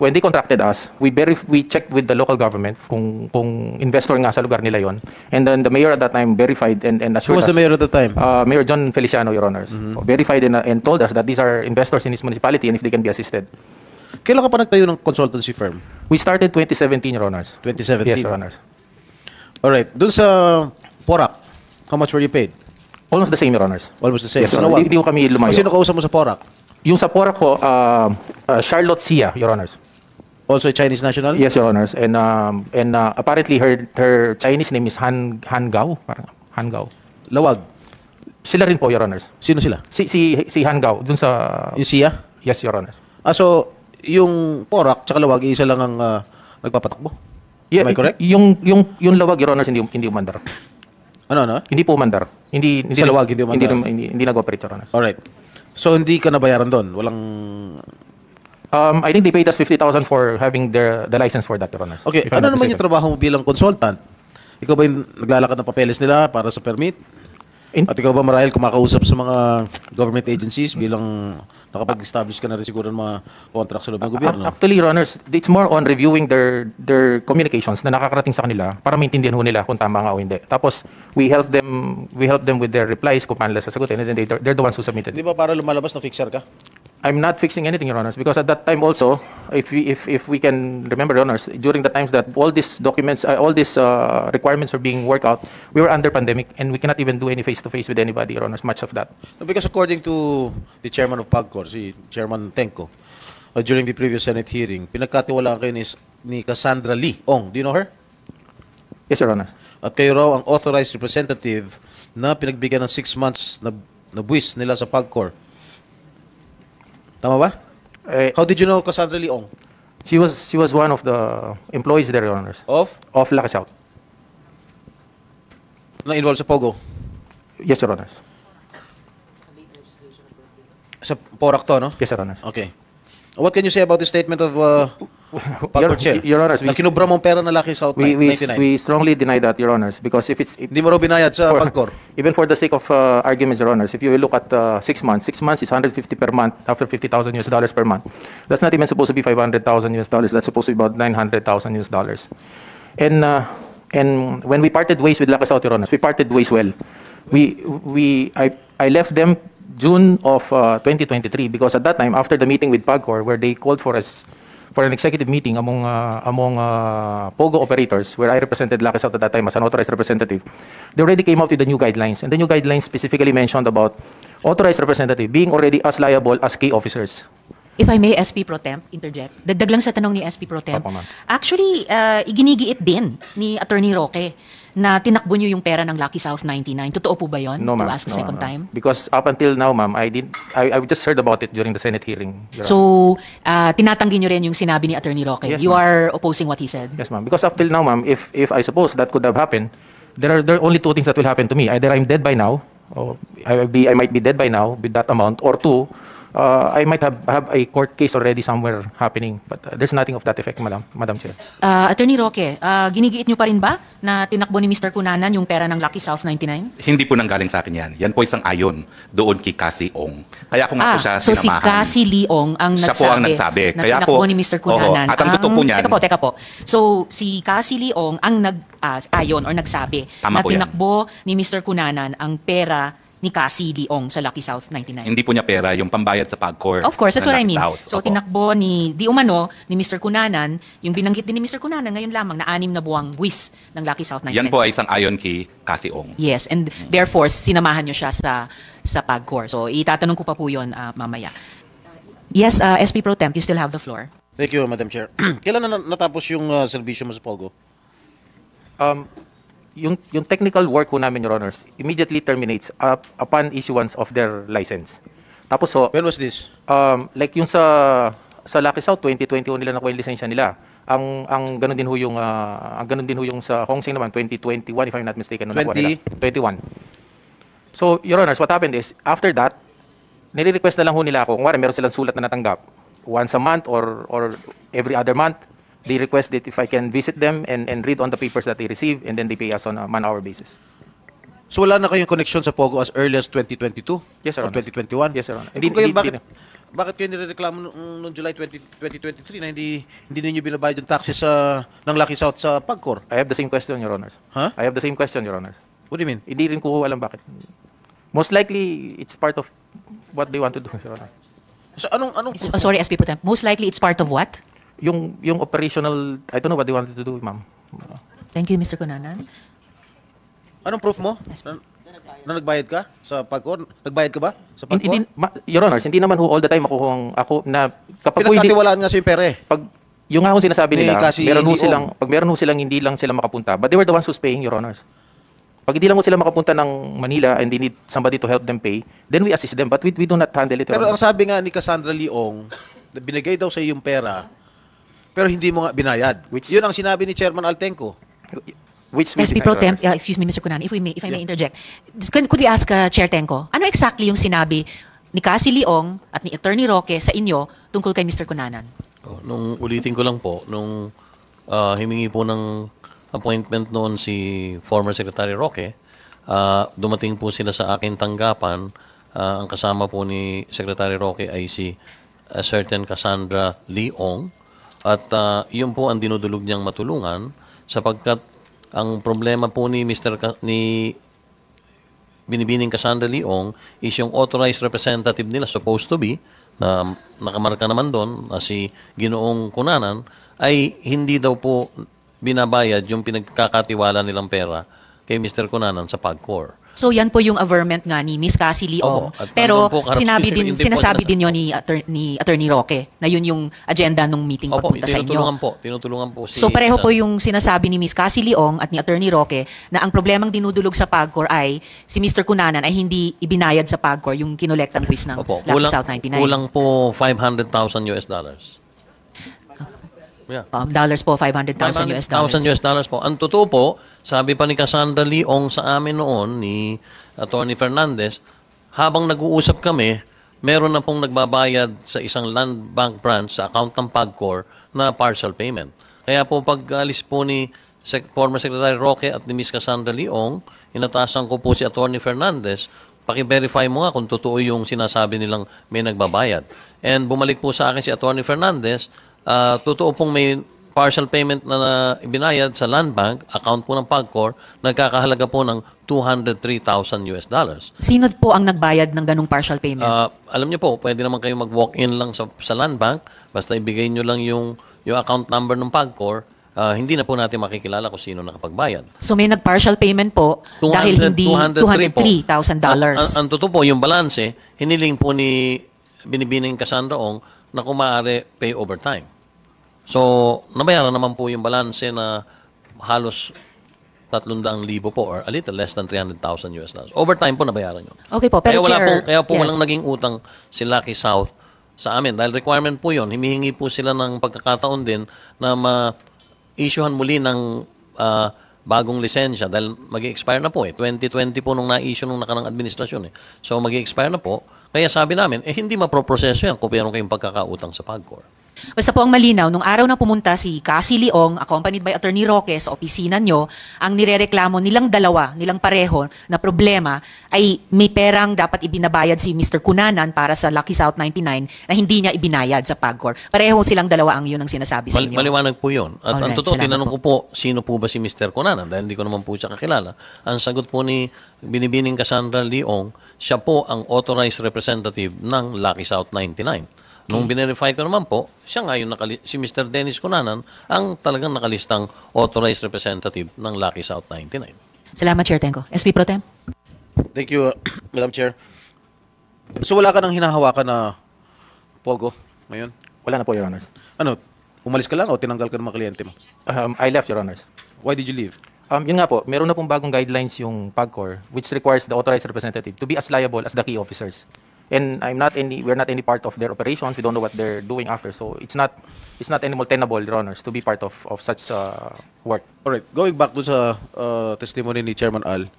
when they contracted us, we checked with the local government kung investor nga sa lugar nila yon. And then the mayor at that time verified and Who assured was us. the mayor at the time? Mayor John Feliciano, Your Honors. Verified and told us that these are investors in his municipality and if they can be assisted. Kailan ka pa nagtayo ng consultancy firm? We started 2017, Your Honors. 2017? Yes, Your Honors. Alright. Dun sa Porac, how much were you paid? Almost the same, Your Honors. Almost the same. Yes, Your Honor. Hindi ko kami lumayo. Sino kausap mo sa Porac? Yung sa Porac ko, Charlotte Sia, Your Honors. Also a Chinese national? Yes, Your Honors. And apparently her Chinese name is Han Gao. Parang Han Gao. Lawag? Sila rin po, Your Honors. Sino sila? Si Han Gao, dun sa... Yung Sia? Yes, Your Honors. So, yung Porac tsaka Lawag, isa lang ang nagpapatakbo? Yeah, Am I correct? Yung Lawag, Your Honors, hindi umandar. Ano? Hindi po umandar. Hindi Sa Lawag, hindi umandar? Hindi nag-operate, Your Honors. Alright. So, hindi ka nabayaran doon? Walang... I think they paid us 50,000 for having the license for that, Your Honors. Okay, If I'm ano not naman yung mistaken. trabaho mo bilang consultant? Ikaw ba yung naglalakad ng papeles nila para sa permit? At ikaw ba marahil kumakausap sa mga government agencies bilang nakapag-establish ka na rin siguro ng mga contract sa loob ng gobyerno? Actually, Your Honors, it's more on reviewing their communications na nakakarating sa kanila para maintindihan ho nila kung tama nga o hindi. Tapos, we help them with their replies kung paano nila sasagutin, and then they're the ones who submitted. Di ba para lumalabas na fixer ka? I'm not fixing anything, Your Honors, because at that time also, if we can remember, Your Honors, during the times that all these documents, all these requirements are being worked out, we were under pandemic and we cannot even do any face-to-face with anybody, Your Honors, much of that. No, because according to the chairman of PAGCOR, si Chairman Tenko, during the previous Senate hearing, pinagkatiwalaan kayo ni Cassandra Lee Ong. Do you know her? Yes, Your Honors. At kayo raw ang authorized representative na pinagbigyan ng 6 months na buwis nila sa PAGCOR. Tama ba? How did you know Cassandra Lee Ong? She was one of the employees there, Your Honors. Of Lucky South. Na-involved sa POGO? Yes, Your Honors. Sa Porac to, no? Yes, Your Honors. Okay. What can you say about the statement of PAGCOR Chair? Your Honors, na kinubra mong pera na Lucky South 99? we strongly deny that, Your Honors, because if Hindi mo raw binayad sa PAGCOR? Even for the sake of arguments, Your Honors, if you will look at 6 months, 6 months is 150 per month after $50,000 per month. That's not even supposed to be $500,000. That's supposed to be about $900,000. And when we parted ways with Lucky South, Your Honors, we parted ways well. I left them June of 2023 because at that time, after the meeting with PAGCOR, where they called for an executive meeting among POGO operators, where I represented Lucky South at that time as an authorized representative, they already came out with the new guidelines. And the new guidelines specifically mentioned about authorized representative being already as liable as key officers. If I may, SP Pro Temp, interject. Dagdag lang sa tanong ni SP Pro Temp. Opo, ma'am. Actually, iginigiit din ni Attorney Roque na tinakbo niyo yung pera ng Lucky South 99. Totoo po ba yun? No, To ma'am. ask a No, second no. time? Because up until now, ma'am, I just heard about it during the Senate hearing. Your Honor. So, tinatanggi niyo rin yung sinabi ni Attorney Roque. Yes, You ma'am. are opposing what he said? Yes, ma'am. Because up till now, ma'am, if I suppose that could have happened, there are only two things that will happen to me. Either I'm dead by now, or I might be dead by now with that amount, or two, I might have a court case already somewhere happening. But there's nothing of that effect, Madam Chair. Attorney Roque, ginigiit niyo pa rin ba na tinakbo ni Mr. Cunanan yung pera ng Lucky South 99? Hindi po nanggaling sa akin yan. Yan po isang ayon doon kay Cassie Ong. Kaya kung ako siya so si sinamahan. Cassie Leong ang Siya nagsabi, po ang nagsabi. na Kaya tinakbo po- ni Mr. Cunanan. Oho. At ang totoo po niyan- Teka po. So si Cassie Leong ang ayon or nagsabi Tama na po yan. tinakbo ni Mr. Cunanan ang pera ni Cassie Leong sa Lucky South 99. Hindi po niya pera, yung pambayad sa PAGCOR. Of course, that's ng what I Lucky mean. South. So Opo. tinakbo ni Mr. Cunanan, yung binanggit din ni Mr. Cunanan ngayon lamang na 6 na buwang buwis ng Lucky South 99. Yan po ay isang ayon kay Cassie Ong. Yes, and therefore sinamahan nyo siya sa PAGCOR. So itatanong ko pa po 'yon mamaya. Yes, SP Pro Temp, you still have the floor. Thank you, Madam Chair. Kailan na natapos yung serbisyo mo sa POGO? Yung technical work ko namin, Your Honors, immediately terminates upon issuance of their license. Tapos so, When was this? like yung sa Lucky South 2021 nila nakuha yung lisensya nila. Ang ganun din ho yung sa Hong Seng naman 2021 if I'm not mistaken nung nakuha nila. 21. So, Your Honors, what happened is after that, nire-request na lang ho nila ako kung meron silang sulat na natanggap once a month or every other month. They request that if I can visit them and read on the papers that they receive, and then they pay us on a man-hour basis. So wala na kayong connection sa POGO as early as 2022? Yes, Your Or Honor. 2021? Yes, Your Honor. Kung kayo, bakit kayo nirereklamo noong July 2023 na hindi ninyo binabayad yung taxes ng Lucky South sa PAGCOR? I have the same question, Your Honors. Huh? I have the same question, Your Honors. What do you mean? Hindi rin ko alam bakit. Most likely, it's part of what they want to do, Your Honor. So anong Sorry, SP Pro Temp. Most likely it's part of what? Yung operational, I don't know what they wanted to do, ma'am. Thank you, Mr. Cunanan. anong proof mo? Na nagbayad ka sa PAGCOR? Nagbayad ka ba sa PAGCOR? Your Honors, hindi naman all the time ako na kapag po hindi pinagkatiwalaan nga sa yung pera eh. pag yung nga kung sinasabi Ni nila, kasi meron ho silang hindi lang sila makapunta, but they were the ones who's paying, Your Honors. Pag hindi lang ho sila makapunta ng Manila and they need somebody to help them pay, then we assist them, but we do not handle it, Your Pero ang Honors. sabi nga ni Cassandra Leong, na binigay daw sa iyo yung pera, pero hindi mo nga binayad. Yun ang sinabi ni Chairman Altenco. Which SP Pro Temp, excuse me, Mr. Cunanan, if I may interject. Could we ask Chair Tenco, ano exactly yung sinabi ni Cassie Leong at ni Attorney Roque sa inyo tungkol kay Mr. Cunanan? Nung ulitin ko lang po, nung himingi po ng appointment noon si former Secretary Roque, dumating po sila sa aking tanggapan. Ang kasama po ni Secretary Roque ay si a certain Cassandra Leong. At yun po ang dinudulog niyang matulungan sapagkat ang problema po ni Binibining Cassandra Leong is yung authorized representative nila supposed to be na nakamarka naman doon na si Ginoong Cunanan ay hindi daw po binabayad yung pinagkakatiwala nilang pera kay Mr. Cunanan sa PAGCOR. So yan po yung averment nga ni Miss Cassie Leong. Opo, at Pero nandun po, sinasabi din yun ni Attorney Roque na yun yung agenda ng meeting Opo, pagpunta sa inyo. tinutulungan po si So pareho po yung sinasabi ni Miss Cassie Leong at ni Attorney Roque na ang problemang dinudulog sa PAGCOR ay si Mr. Cunanan ay hindi ibinayad sa PAGCOR yung kinolektang quiz ng Lucky South 99. Kulang po $500,000 US dollars. Yeah. Dollars po, $500,000 US dollars. $500,000 US dollars po. Ang totoo po, sabi pa ni Cassandra Leong sa amin noon, ni Attorney Fernandez, habang nag-uusap kami, meron na pong nagbabayad sa isang land bank branch sa account ng PAGCOR na partial payment. Kaya po pag-alis po ni former Secretary Roque at ni Ms. Cassandra Leong, inatasan ko po si Attorney Fernandez, paki-verify mo nga kung totoo yung sinasabi nilang may nagbabayad. And bumalik po sa akin si Attorney Fernandez, totoo pong may partial payment na ibinayad sa land bank, account po ng PAGCOR, nagkakahalaga po ng $203,000 US dollars. Sino po ang nagbayad ng ganung partial payment? Alam niyo po, pwede naman kayo mag-walk-in lang sa land bank, basta ibigay niyo lang yung account number ng PAGCOR, hindi na po natin makikilala kung sino nakapagbayad. So may nag-partial payment po dahil hindi $203,000. Ang totoo po, yung balanse, hiniling po ni Binibining Cassandra Ong na kung maaari pay overtime. So, nabayaran naman po yung balanse na halos 300,000 po or a little less than $300,000 US dollars. Overtime po nabayaran yun. Okay po, pero kaya po walang naging utang si Lucky South sa amin. Dahil requirement po yun, himihingi po sila ng pagkakataon din na ma-issuehan muli ng bagong lisensya dahil mag-expire na po 2020 po nung na-issue nung nakarang administrasyon So mag-expire na po. Kaya sabi namin, hindi maproproseso yan kung meron kayong pagkakautang sa PAGCOR. Basta po ang malinaw, nung araw na pumunta si Cassie Leong, accompanied by Attorney Roque sa opisina nyo, ang nirereklamo nilang dalawa, nilang pareho, na problema ay may perang dapat ibinabayad si Mr. Cunanan para sa Lucky South 99 na hindi niya ibinayad sa PAGCOR. Pareho silang dalawa ang yun ang sinasabi sa inyo. Maliwanag po yun. At ang Alright, totoo, salamat tinanong ko po, sino po ba si Mr. Cunanan? Dahil hindi ko naman po siya kakilala. Ang sagot po ni Binibining Cassandra Leong, siya po ang authorized representative ng Lucky South 99. Nung binerify ko naman po, siya nga yung si Mr. Dennis Cunanan ang talagang nakalistang authorized representative ng Lucky South 99. Salamat, Chair Tenco. SP Pro Tem. Thank you, Madam Chair. So wala ka nang hinahawakan na POGO ngayon? Wala na po, Your Honors. Ano, umalis ka lang o tinanggal ka ng mga kliyente mo? I left, Your Honors. Why did you leave? Yun nga po, meron na pong bagong guidelines yung PAGCOR which requires the authorized representative to be as liable as the key officers. And we're not any part of their operations. We don't know what they're doing after. So it's not anymore tenable, Your Honors, to be part of such work. Alright, going back to sa testimony ni Chairman Al,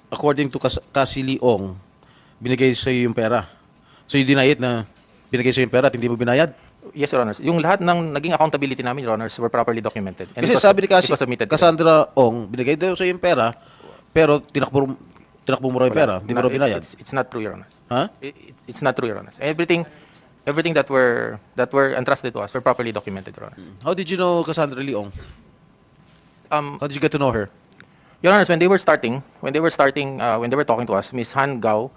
according to Cassie Leong, binigay sa iyo yung pera. So you deny it na binigay sa'yo yung pera at hindi mo binayad? Yes, Your Honors. Yung lahat ng naging accountability namin, Your Honors, were properly documented. And Kasi it was- sabi ni it was submitted to them. Cassandra Ong, binigay daw sa'yo yung pera, pero tinakbo mo raw yung pera, hindi mo raw binayad. It's not true, Your Honors. Ha? It's not true, Your Honors. Everything that were entrusted to us were properly documented, Your Honors. How did you know Cassandra Lee Ong? How did you get to know her? Your Honors, when they were talking to us, Ms. Han Gao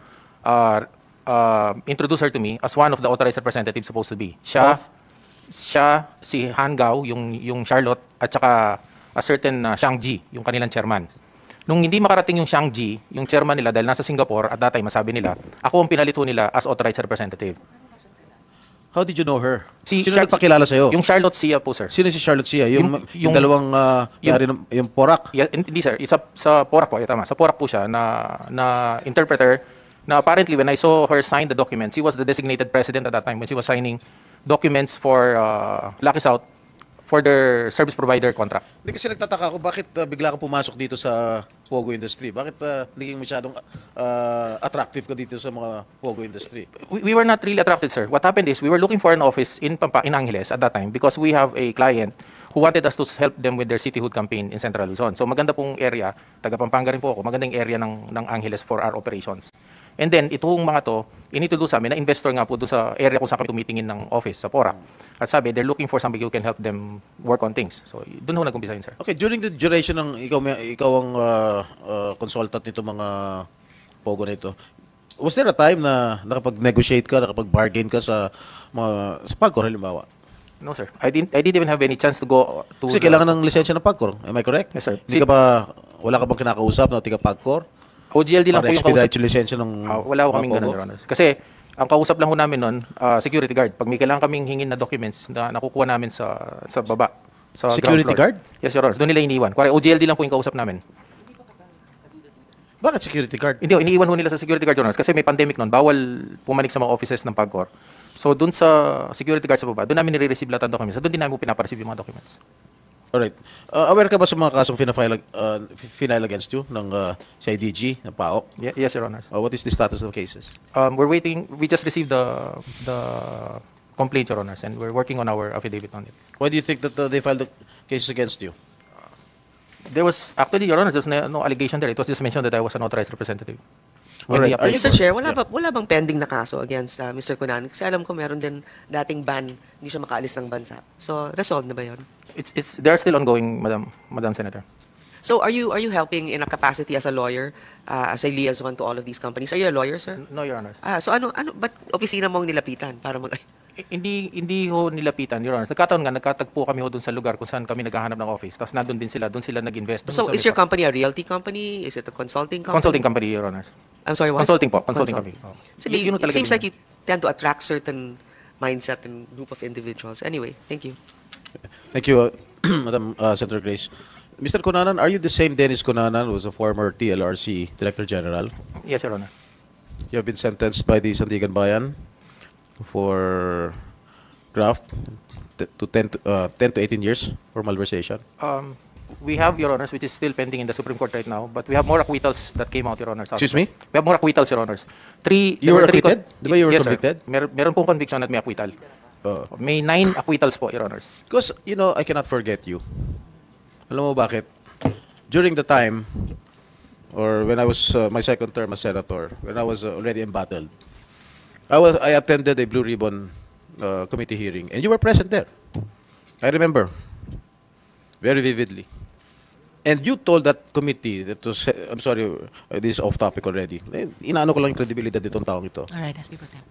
introduced her to me as one of the authorized representatives supposed to be. Siya, si Han Gao, yung Charlotte, at saka a certain Shang Ji, yung kanilang chairman. Nung hindi makarating yung Shang Ji, yung chairman nila, dahil nasa Singapore, at that time, masabi nila, ako ang pinalito nila as authorized representative. How did you know her? Si Sino nagpakilala sa'yo? Yung Charlotte Sia po, sir. Sino si Charlotte Sia? Yung yung- dalawang yung Porak? Yeah, hindi, sir. Sa Porac po, tama. Sa Porac po siya na interpreter na apparently when I saw her sign the documents, she was the designated president at that time when she was signing documents for Lucky South for their service provider contract. Hindi kasi nagtataka ako, bakit bigla ka pumasok dito sa Pogo industry? Bakit naging masyadong attractive ka dito sa mga Pogo industry? We were not really attracted, sir. What happened is we were looking for an office in Angeles at that time because we have a client who wanted us to help them with their cityhood campaign in Central Luzon. So maganda pong area, taga Pampanga rin po ako, magandang area ng Angeles for our operations. And then, itong mga to, inintroduce sa amin na investor nga po doon sa area kung saan kami tumitingin ng office, sa Porac. At sabi, they're looking for somebody who can help them work on things. So, doon ho nag-umpisa yun, sir. Okay, during the duration ng ikaw ang consultant nito mga Pogo na ito, was there a time na nakapag-negotiate ka, nakapag-bargain ka sa Pagcor, halimbawa? No, sir. I didn't even have any chance to go to... Kasi kailangan ng lisensya ng Pagcor. Am I correct? Yes, sir. Wala ka bang kinakausap na tiga Pagcor? OGLD lang po yung expedite yung lisensya ng wala ko kaming ganun, Your Honors. Kasi ang kausap lang ho namin nun, security guard. Pag may kailangan kaming hingin na documents na nakukuha namin sa baba. Sa Security ground floor. guard? Yes, Your Honors. Doon nila iniwan. Kuwari, OGLD lang po yung kausap namin. Bakit security guard? Hindi, iniiwan ho nila sa security guard, Your Honors. Kasi may pandemic nun. Bawal pumanik sa mga offices ng Pagcor. So, doon sa security guard sa baba, doon namin nire-receive lahat ng documents. Doon din namin po pinapareceive yung mga documents. Alright. Aware ka ba sa mga kasong final against you ng CIDG, ng PAOK? Yes, Your Honors. What is the status of the cases? We're waiting. We just received the complaint, Your Honors, and we're working on our affidavit on it. Why do you think that they filed the cases against you? There was, actually, Your Honors, there's no allegation there. It was just mentioned that I was an authorized representative. Alright. Mr. Chair, wala bang pending na kaso against Mr. Cunanan? Kasi alam ko meron din dating ban, hindi siya makaalis ng bansa. So, resolved na ba yun? They're still ongoing, Madam Senator. So, are you helping in a capacity as a lawyer, as a liaison to all of these companies? Are you a lawyer, sir? No, Your Honors. So ba't opisina mo ang nilapitan para mag... Hindi ho nilapitan, Your Honors. Nagkatagpo kami ho dun sa lugar kung saan kami naghahanap ng office. Tapos nandun din sila, doon sila nag-invest. So, is your company a realty company? Is it a consulting company? Consulting company, Your Honors. I'm sorry, what? Consulting po. Consulting company. Oh. So, it seems like you tend to attract certain mindset and group of individuals. Anyway, thank you. Thank you, Madam Senator Grace. Mr. Cunanan, are you the same Dennis Cunanan who was a former TLRC Director General? Yes, Your Honor. You have been sentenced by the Sandigan Bayan for graft to 10 to 18 years for malversation. We have, Your Honors, which is still pending in the Supreme Court right now, but we have more acquittals that came out, Your Honors. Excuse me? We have more acquittals, Your Honors. You were acquitted? Di ba you were yes, convicted? Sir. Meron pong conviction at may acquittal. May 9 acquittals po, Your Honors. Because, I cannot forget you. Alam mo bakit? During the time, or when I was my second term as senator, when I was already embattled, I attended a Blue Ribbon committee hearing, and you were present there. I remember very vividly. And you told that committee that was, I'm sorry, this is off topic already. Inaano ko lang yung credibility ditong taong ito. All right, SP Pro Tem.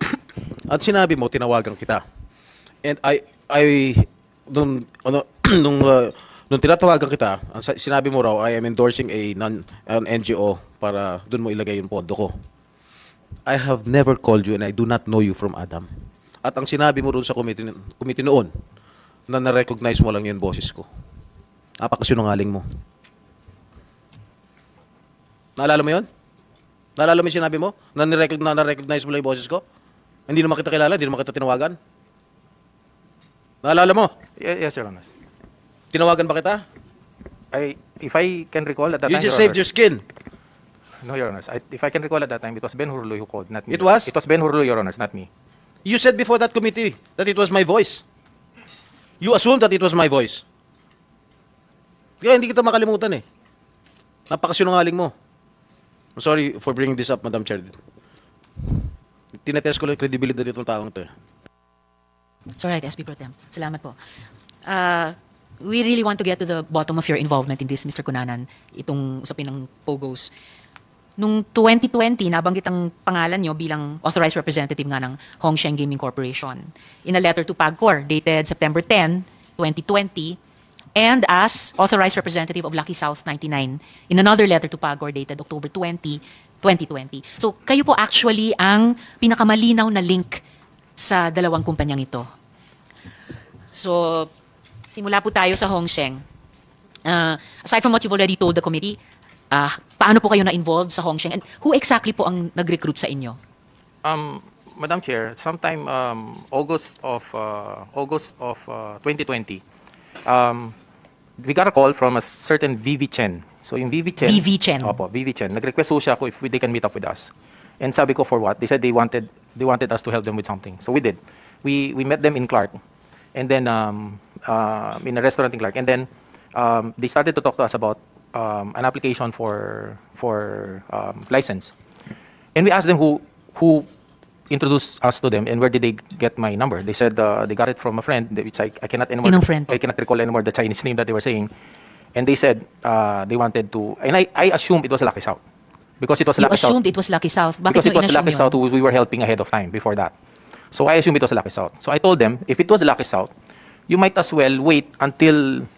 At sinabi mo, tinawagan kita. And nung tinatawagan kita, sinabi mo raw, I am endorsing an NGO para dun mo ilagay yung pondo ko. I have never called you and I do not know you from Adam. At ang sinabi mo rin sa committee noon, na na-recognize mo lang yung boses ko. Napakasinungaling mo. Naalala mo yun? Naalala mo yung sinabi mo? Na na-recognize mo lang yung boses ko? Hindi naman kita kilala, hindi naman kita tinawagan? Naalala mo? Yes, Your Honor. Tinawagan ba kita? If I can recall at that You time, just Your saved Honor. your skin. No, Your Honor. If I can recall at that time, it was Ben Hurlo who called, not me. It was? It was Ben Hurlo, Your Honor, not me. You said before that committee that it was my voice. You assumed that it was my voice. Kaya hindi kita makalimutan eh. Napakasinungaling mo. I'm sorry for bringing this up, Madam Chair. Tinetest ko lang yung credibility nitong taong to eh. It's alright, SB Pro Tem. Salamat po. We really want to get to the bottom of your involvement in this, Mr. Cunanan, itong usapin ng POGOs. Nung 2020, nabanggit ang pangalan nyo bilang authorized representative nga ng Hongsheng Gaming Corporation in a letter to PAGCOR dated September 10, 2020, and as authorized representative of Lucky South 99 in another letter to PAGCOR dated October 20, 2020. So, kayo po actually ang pinakamalinaw na link sa dalawang kumpanyang ito. So, simula po tayo sa Hongsheng. Aside from what you've already told the committee, paano po kayo na-involved sa Hongsheng? And who exactly po ang nag-recruit sa inyo? Madam Chair, sometime August of 2020, we got a call from a certain VV Chen. So yung VV Chen. VV Chen. Opo, VV Chen. Nag-request po siya if they can meet up with us. And sabi ko, for what? They said they wanted us to help them with something. So we did. We met them in Clark. And then in a restaurant in Clark. And then they started to talk to us about an application for license. And we asked them who introduced us to them and where did they get my number. They said they got it from a friend. Which I cannot anymore. I cannot recall anymore the Chinese name that they were saying. And they said they wanted to, and I assumed it was Lucky South. Because it was You Lucky South. assumed it was Lucky South. Bakit Because it nyo was in-assume Lucky yun? South who we were helping ahead of time before that. So I assumed it was Lucky South. So I told them, if it was Lucky South, you might as well wait until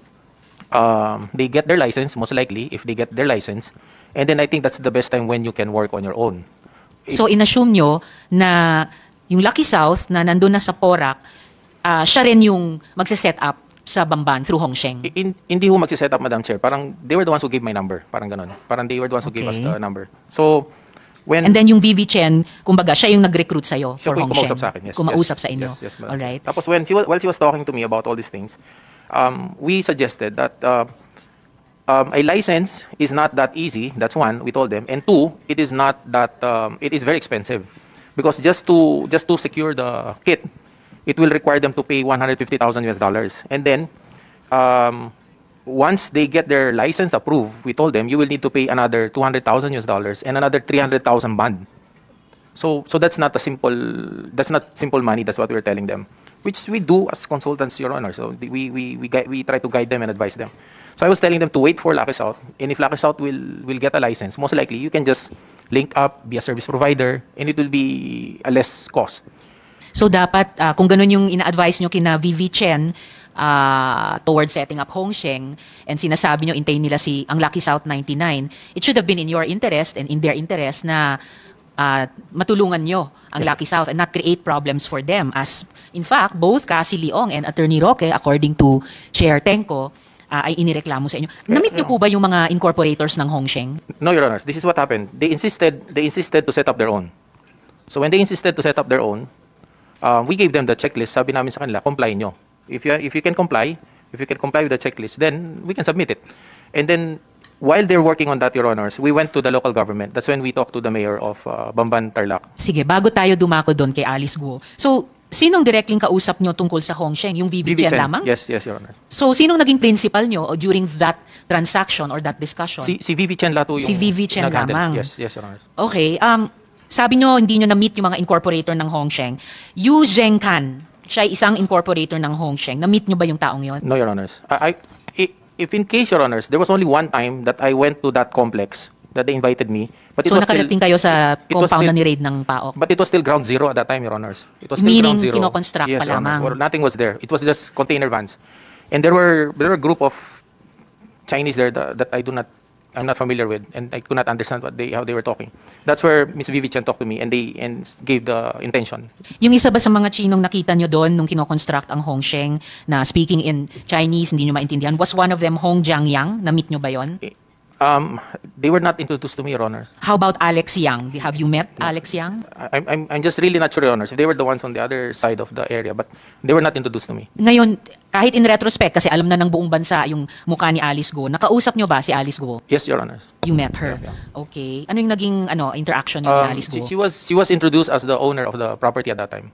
they get their license, most likely, if they get their license. And then I think that's the best time when you can work on your own. So, in-assume nyo na yung Lucky South na nandun na sa Porac, siya rin yung magse-set up sa Bamban through Hongsheng. Hindi ho magsiset up, Madam Chair. Parang they were the ones who gave my number. Parang ganon. Parang they were the ones who gave us the number. So, when... And then yung VV Chen, kumbaga, siya yung nag-recruit sa'yo Siya for po yung Hongsheng. kumausap sa akin. Yes, Kumausap yes, sa inyo. Yes, Madam Alright. Chair. Tapos while she was talking to me about all these things, we suggested that a license is not that easy. That's one, we told them. And two, it is not that, it is very expensive. Because just to secure the kit, it will require them to pay $150,000. And then, once they get their license approved, we told them, you will need to pay another $200,000 and another 300,000 bond. So that's not simple money. That's what we were telling them, which we do as consultants, Your Honor. So we try to guide them and advise them. So I was telling them to wait for Lucky South, and if Lucky South will get a license, most likely you can just link up, be a service provider, and it will be a less cost. So, dapat, kung ganun yung ina-advise nyo kina VV Chen towards setting up Hongsheng, and sinasabi nyo, intayin nila ang Lucky South 99, it should have been in your interest and in their interest na matulungan nyo ang Lucky South and not create problems for them. As, in fact, both Cassie Leong and Attorney Roque, according to Chair Tenko, ay inireklamo sa inyo. Na-meet nyo po ba yung mga incorporators ng Hongsheng? No, Your Honor. This is what happened. They insisted to set up their own. So when they insisted to set up their own, we gave them the checklist. Sabi namin sa kanila, comply nyo. If you can comply with the checklist, then we can submit it. And then, while they're working on that, Your Honors, we went to the local government. That's when we talked to the mayor of Bamban, Tarlac. Sige, bago tayo dumako doon kay Alice Guo. So, sinong directly kausap nyo tungkol sa Hongsheng? Yung VV Chen lamang? Yes, Your Honor. So, sinong naging principal nyo during that transaction or that discussion? Si VV Chen lato yung Si VV Chen nag-handle. lamang. Yes, Your Honor. Okay. Sabi nyo, hindi nyo na-meet yung mga incorporator ng Hongsheng. Yu Zhengkan, siya ay isang incorporator ng Hongsheng. Na-meet nyo ba yung taong yon? No, Your Honors. If in case, Your Honors, there was only one time that I went to that complex that they invited me. But So, nakarating kayo sa compound na ni-raid ng PAOK? But it was still ground zero at that time, Your Honors. It was still Meaning, ground zero. kinoconstruct Yes, pa Your Honor. lamang? Well, nothing was there. It was just container vans. And there were a group of Chinese there that I'm not familiar with, and I could not understand how they were talking. That's where Ms. Vivi Chen talked to me and gave the intention. Yung isa ba sa mga Chinong nakita nyo doon nung kinoconstruct ang Hongsheng na speaking in Chinese, hindi nyo maintindihan, was one of them Hong Jiangyang? Na-meet nyo ba yon? They were not introduced to me, Your Honors. How about Alex Yang? Have you met Alex Yang? I'm just really not sure, Your Honors, if they were the ones on the other side of the area, but they were not introduced to me. Ngayon, kahit in retrospect, kasi alam na ng buong bansa yung mukha ni Alice Guo, nakausap nyo ba si Alice Guo? Yes, Your Honors. You met her? Yeah. Okay. Ano yung naging interaction niyo ni Alice Guo? She was introduced as the owner of the property at that time.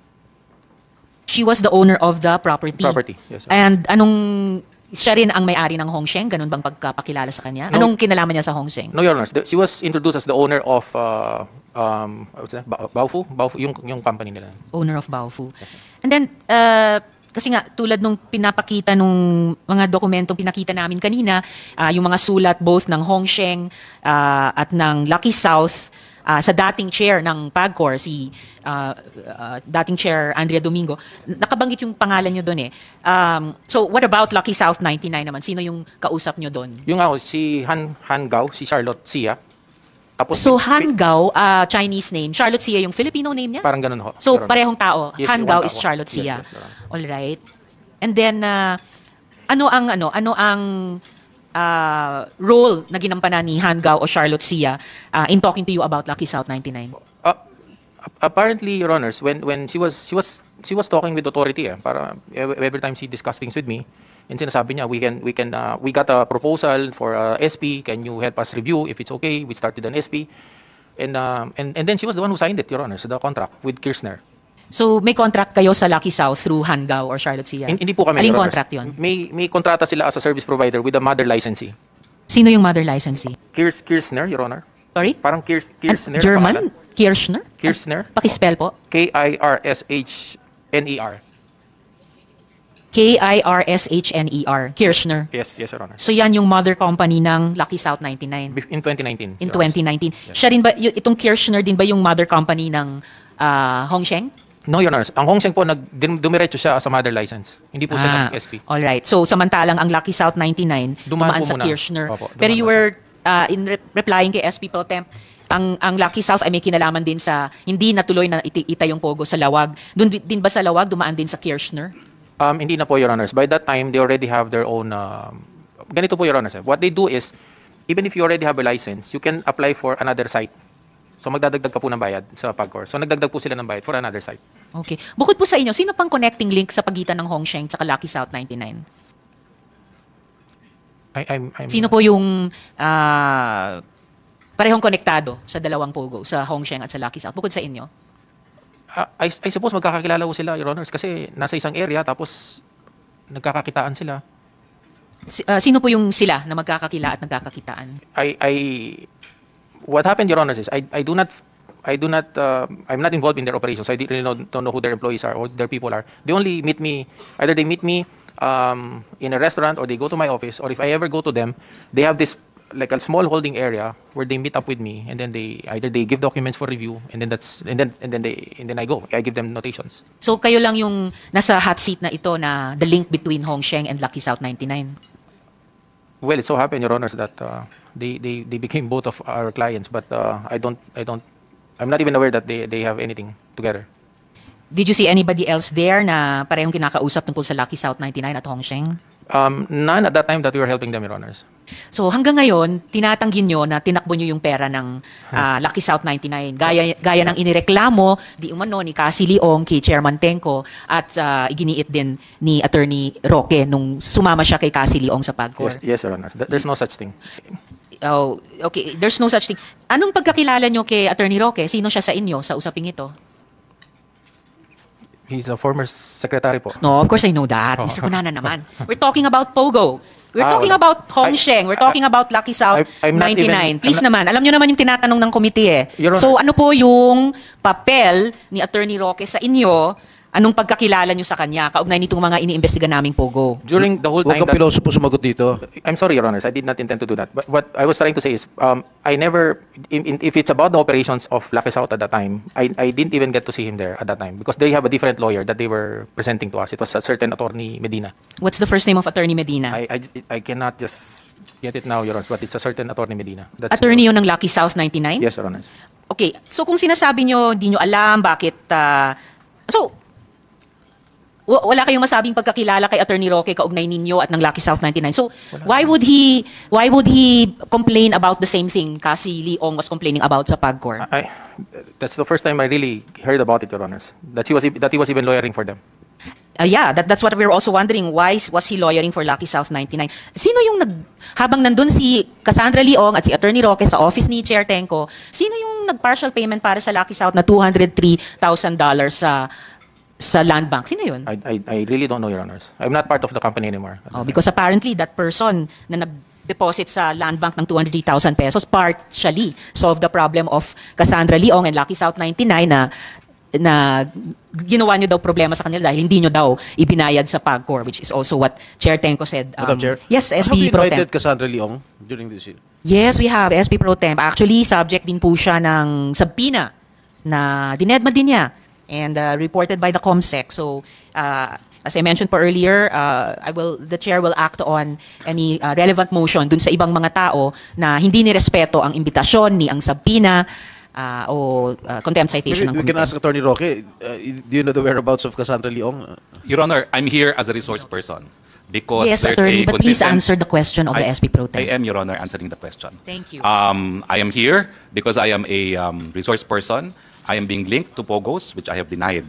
She was the owner of the property. Property, yes, sir. And siya rin ang may-ari ng Hongsheng? Ganun bang pagkapakilala sa kanya? No. Anong kinalaman niya sa Hongsheng? No, Your Honor. She was introduced as the owner of what's that? Baofu, yung company nila. Owner of Baofu. And then, kasi nga, tulad nung pinapakita nung mga dokumentong pinakita namin kanina, yung mga sulat both ng Hongsheng at ng Lucky South, sa dating chair ng PAGCOR, si dating chair Andrea Domingo, nakabanggit yung pangalan nyo doon eh. So what about Lucky South 99 naman? Sino yung kausap nyo doon? Yung ako, si Han Gao, si Charlotte Xia. Tapos So Han Gao, Chinese name, Charlotte Xia yung Filipino name niya? parang ganun ho. So Your Honor. parehong tao. Yes, Han one Gao tao. is Charlotte Yes, Xia. yes, Your Honor. All right. And then ano ang role na ginampanan ni Han Gao o Charlotte Xia in talking to you about Lucky South 99? Apparently, Your Honors, when she was talking with authority, para every time she discussed things with me, and sinasabi niya, we got a proposal for SP, can you help us review if it's okay? We started an SP, and then she was the one who signed it, Your Honors, the contract with Kirchner. So may contract kayo sa Lucky South through Han Gao or Charlotte Xia? Hindi po kami, Aling Your Honors. contract yun? May kontrata sila as a service provider with a mother licensee. Sino yung mother licensee? Kirchner, Your Honor. Sorry? Parang Kirchner. German? Kirchner? Kirchner. Pakispell po. Kirshner. Kirshner. Kirchner. Yes, Your Honor. So yan yung mother company ng Lucky South 99? In 2019. In Your Honor. 2019. Siya rin ba, itong Kirchner din ba yung mother company ng Hongsheng? No, Your Honor. Ang Hongsheng po, dumiretso siya as a mother license. Hindi po siya SP. Alright. So samantalang ang Lucky South 99 dumaan sa po muna. Kirchner. Opo, Pero dumaan you po were replying kay SP Pro Temp, ang Lucky South ay may kinalaman din sa hindi natuloy na itayong pogo sa Lawag. Doon din ba sa Lawag dumaan din sa Kirchner? Hindi na po, Your Honors. By that time, they already have their own... ganito po, Your Honors. What they do is, even if you already have a license, you can apply for another site. So magdadagdag ka po ng bayad sa PAGCOR. So nagdagdag po sila ng bayad for another site. Okay. Bukod po sa inyo, sino pang connecting link sa pagitan ng Hongsheng at Lucky South 99? Sino po yung parehong konektado sa dalawang pogo, sa Hongsheng at sa Lucky South, bukod sa inyo? I suppose magkakakilala ko sila, Your Honors, kasi nasa isang area tapos nagkakakitaan sila. Sino po yung sila na magkakakila at nagkakakitaan? What happened, Your Honors, is I'm not involved in their operations. I really don't know who their employees are or their people are. They only meet me, either they meet me in a restaurant or they go to my office, or if I ever go to them, they have this like a small holding area where they meet up with me, and then they give documents for review, and then I go. I give them notations. So kayo lang yung nasa hot seat na ito na the link between Hongsheng and Lucky South 99? Well, it so happened, Your Honors, that they became both of our clients, but I'm not even aware that they have anything together. Did you see anybody else there na parehong kinakausap tungkol sa Lucky South 99 at Hongsheng? None at that time that we were helping them, Your Honors. So hanggang ngayon, tinatanggi nyo na tinakbo nyo yung pera ng Lucky South 99. Gaya ng inireklamo di umano ni Cassie Leong kay Chairman Tenco at iginiit din ni Attorney Roque nung sumama siya kay Cassie Leong sa PAGCOR. Yes, Your Honors. There's no such thing. Oh, okay. There's no such thing. Anong pagkakilala nyo kay Attorney Roque? Sino siya sa inyo sa usaping ito? He's a former secretary po. No, of course I know that. Mr. Cunana naman. We're talking about Pogo. We're talking about Hongsheng. We're talking about Lucky South I'm not 99. even- Please naman, alam nyo naman yung tinatanong ng committee eh. Your Honor. So ano po yung papel ni Attorney Roque sa inyo? Anong pagkakilala nyo sa kanya kaugnay nitong mga iniimbestiga naming Pogo? During the whole Huwag time kang piloso po sumagot dito. I'm sorry, Your Honors, I did not intend to do that. But what I was trying to say is, I never, if it's about the operations of Lucky South at that time, I didn't even get to see him there at that time because they have a different lawyer that they were presenting to us. It was a certain Attorney Medina. What's the first name of Attorney Medina? I cannot just get it now, Your Honors, but it's a certain Attorney Medina. Attorney yun ng Lucky South 99? Yes, Your Honors. Okay, so kung sinasabi nyo, di nyo alam bakit, wala kayong masabing pagkakilala kay Attorney Roque kaugnay ninyo at ng Lucky South 99. So, why would he complain about the same thing Cassie Leong was complaining about sa PAGCOR? That's the first time I really heard about it, Your Honors, that he was even lawyering for them. Yeah, that's what we were also wondering. Why was he lawyering for Lucky South 99? Sino yung habang nandun si Cassandra Leong at si Attorney Roque sa office ni Chair Tenco, sino yung nag-partial payment para sa Lucky South na $203,000 sa sa land bank. Sino yun? I really don't know, Your Honors. I'm not part of the company anymore. Oh, because apparently that person na nag-deposit sa land bank ng 203,000 pesos partially solved the problem of Cassandra Leong and Lucky South 99 na ginawa nyo daw problema sa kanila dahil hindi nyo daw ibinayad sa PAGCOR, which is also what Chair Tenco said. Madam Chair? Yes, Have SP you Pro invited Temp. Cassandra Leong during this hearing? Yes, we have SP Pro Temp. Actually, subject din po siya ng subpoena na dinedma din niya and reported by the COMSEC. So, as I mentioned po earlier, the chair will act on any relevant motion dun sa ibang mga tao na hindi nirespeto ang imbitasyon ni ang subpoena o contempt citation ng Maybe we can ask Attorney Roque, do you know the whereabouts of Cassandra Leong? Your Honor, I'm here as a resource person because Yes, there's attorney, a but please consistent- answer the question of the SP Pro Temp. I am, Your Honor, answering the question. Thank you. I am here because I am a resource person. I am being linked to POGOs, which I have denied.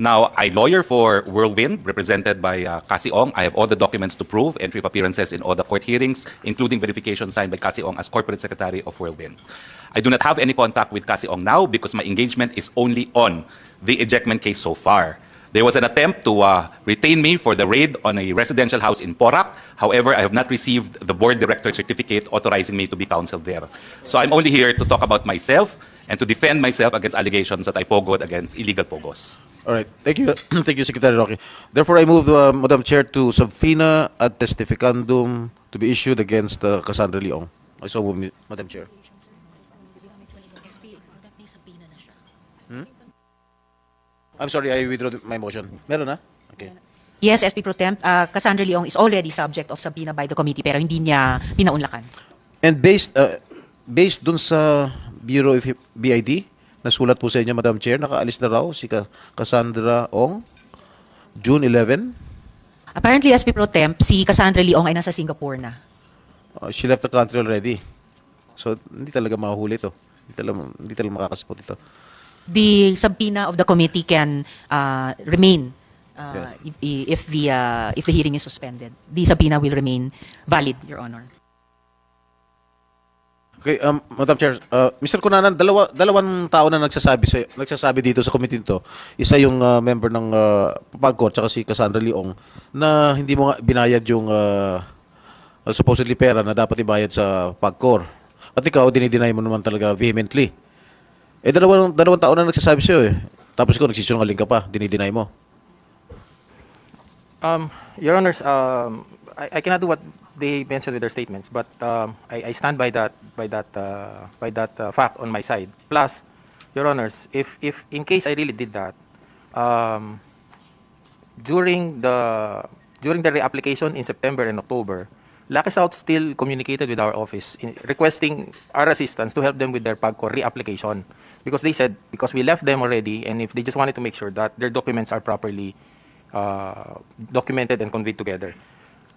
Now, I lawyer for Whirlwind, represented by Cassie Ong. I have all the documents to prove entry of appearances in all the court hearings, including verification signed by Cassie Ong as Corporate Secretary of Whirlwind. I do not have any contact with Cassie Ong now because my engagement is only on the ejectment case so far. There was an attempt to retain me for the raid on a residential house in Porac. However, I have not received the board director certificate authorizing me to be counseled there. So I'm only here to talk about myself and to defend myself against allegations that I pogoed against illegal pogos. All right. Thank you. Thank you, Secretary Roque. Therefore, I move, Madam Chair, to subpoena ad testificandum to be issued against Cassandra Leong. I so move, Madam Chair. I'm sorry, I withdraw my motion. Meron na? Okay. Yes, SP Pro Temp, Cassandra Leong is already subject of subpoena by the committee pero hindi niya pinaunlakan. And based dun sa Bureau of BID, nasulat po sa inyo, Madam Chair, nakaalis na raw si Cassandra Ong, June 11. Apparently, SP Pro Temp, si Cassandra Leong ay nasa Singapore na. She left the country already. So, hindi talaga mahuli ito. Hindi talaga makakasipot ito. The subpoena of the committee can remain if the hearing is suspended. The subpoena will remain valid, Your Honor. Okay, Madam Chair, Mr. Cunanan, dalawang tao na nagsasabi dito sa committee nito. Isa yung member ng PAGCOR tsaka si Cassandra Leong na hindi mo nga binayad yung supposedly pera na dapat ibayad sa PAGCOR. At ikaw, dinideny mo naman talaga vehemently. Dalawang tao na nagsasabi sa'yo eh. Tapos ikaw, nagsisinungaling ka pa, dinideny mo. Your Honors, I cannot do what they mentioned with their statements, but I stand by that fact on my side. Plus, Your Honors, if in case I really did that, during the reapplication in September and October, Lucky South still communicated with our office requesting our assistance to help them with their PAGCOR reapplication because they said because we left them already and if they just wanted to make sure that their documents are properly documented and conveyed together.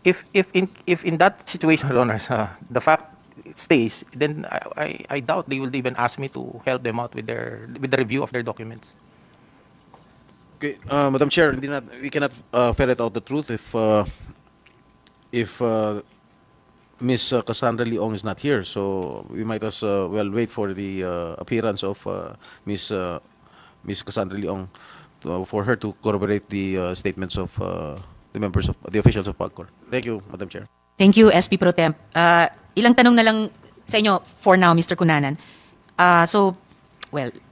If in that situation, Your Honors, the fact stays, then I doubt they will even ask me to help them out with the review of their documents. Okay, Madam Chair, we cannot ferret out the truth if Miss Cassandra Leong is not here. So we might as well wait for the appearance of Miss Cassandra Leong for her to corroborate the statements of the members of the officials of PAGCOR. Thank you, Madam Chair. Thank you, SP Pro Temp. Ilang tanong na lang sa inyo for now, Mr. Cunanan.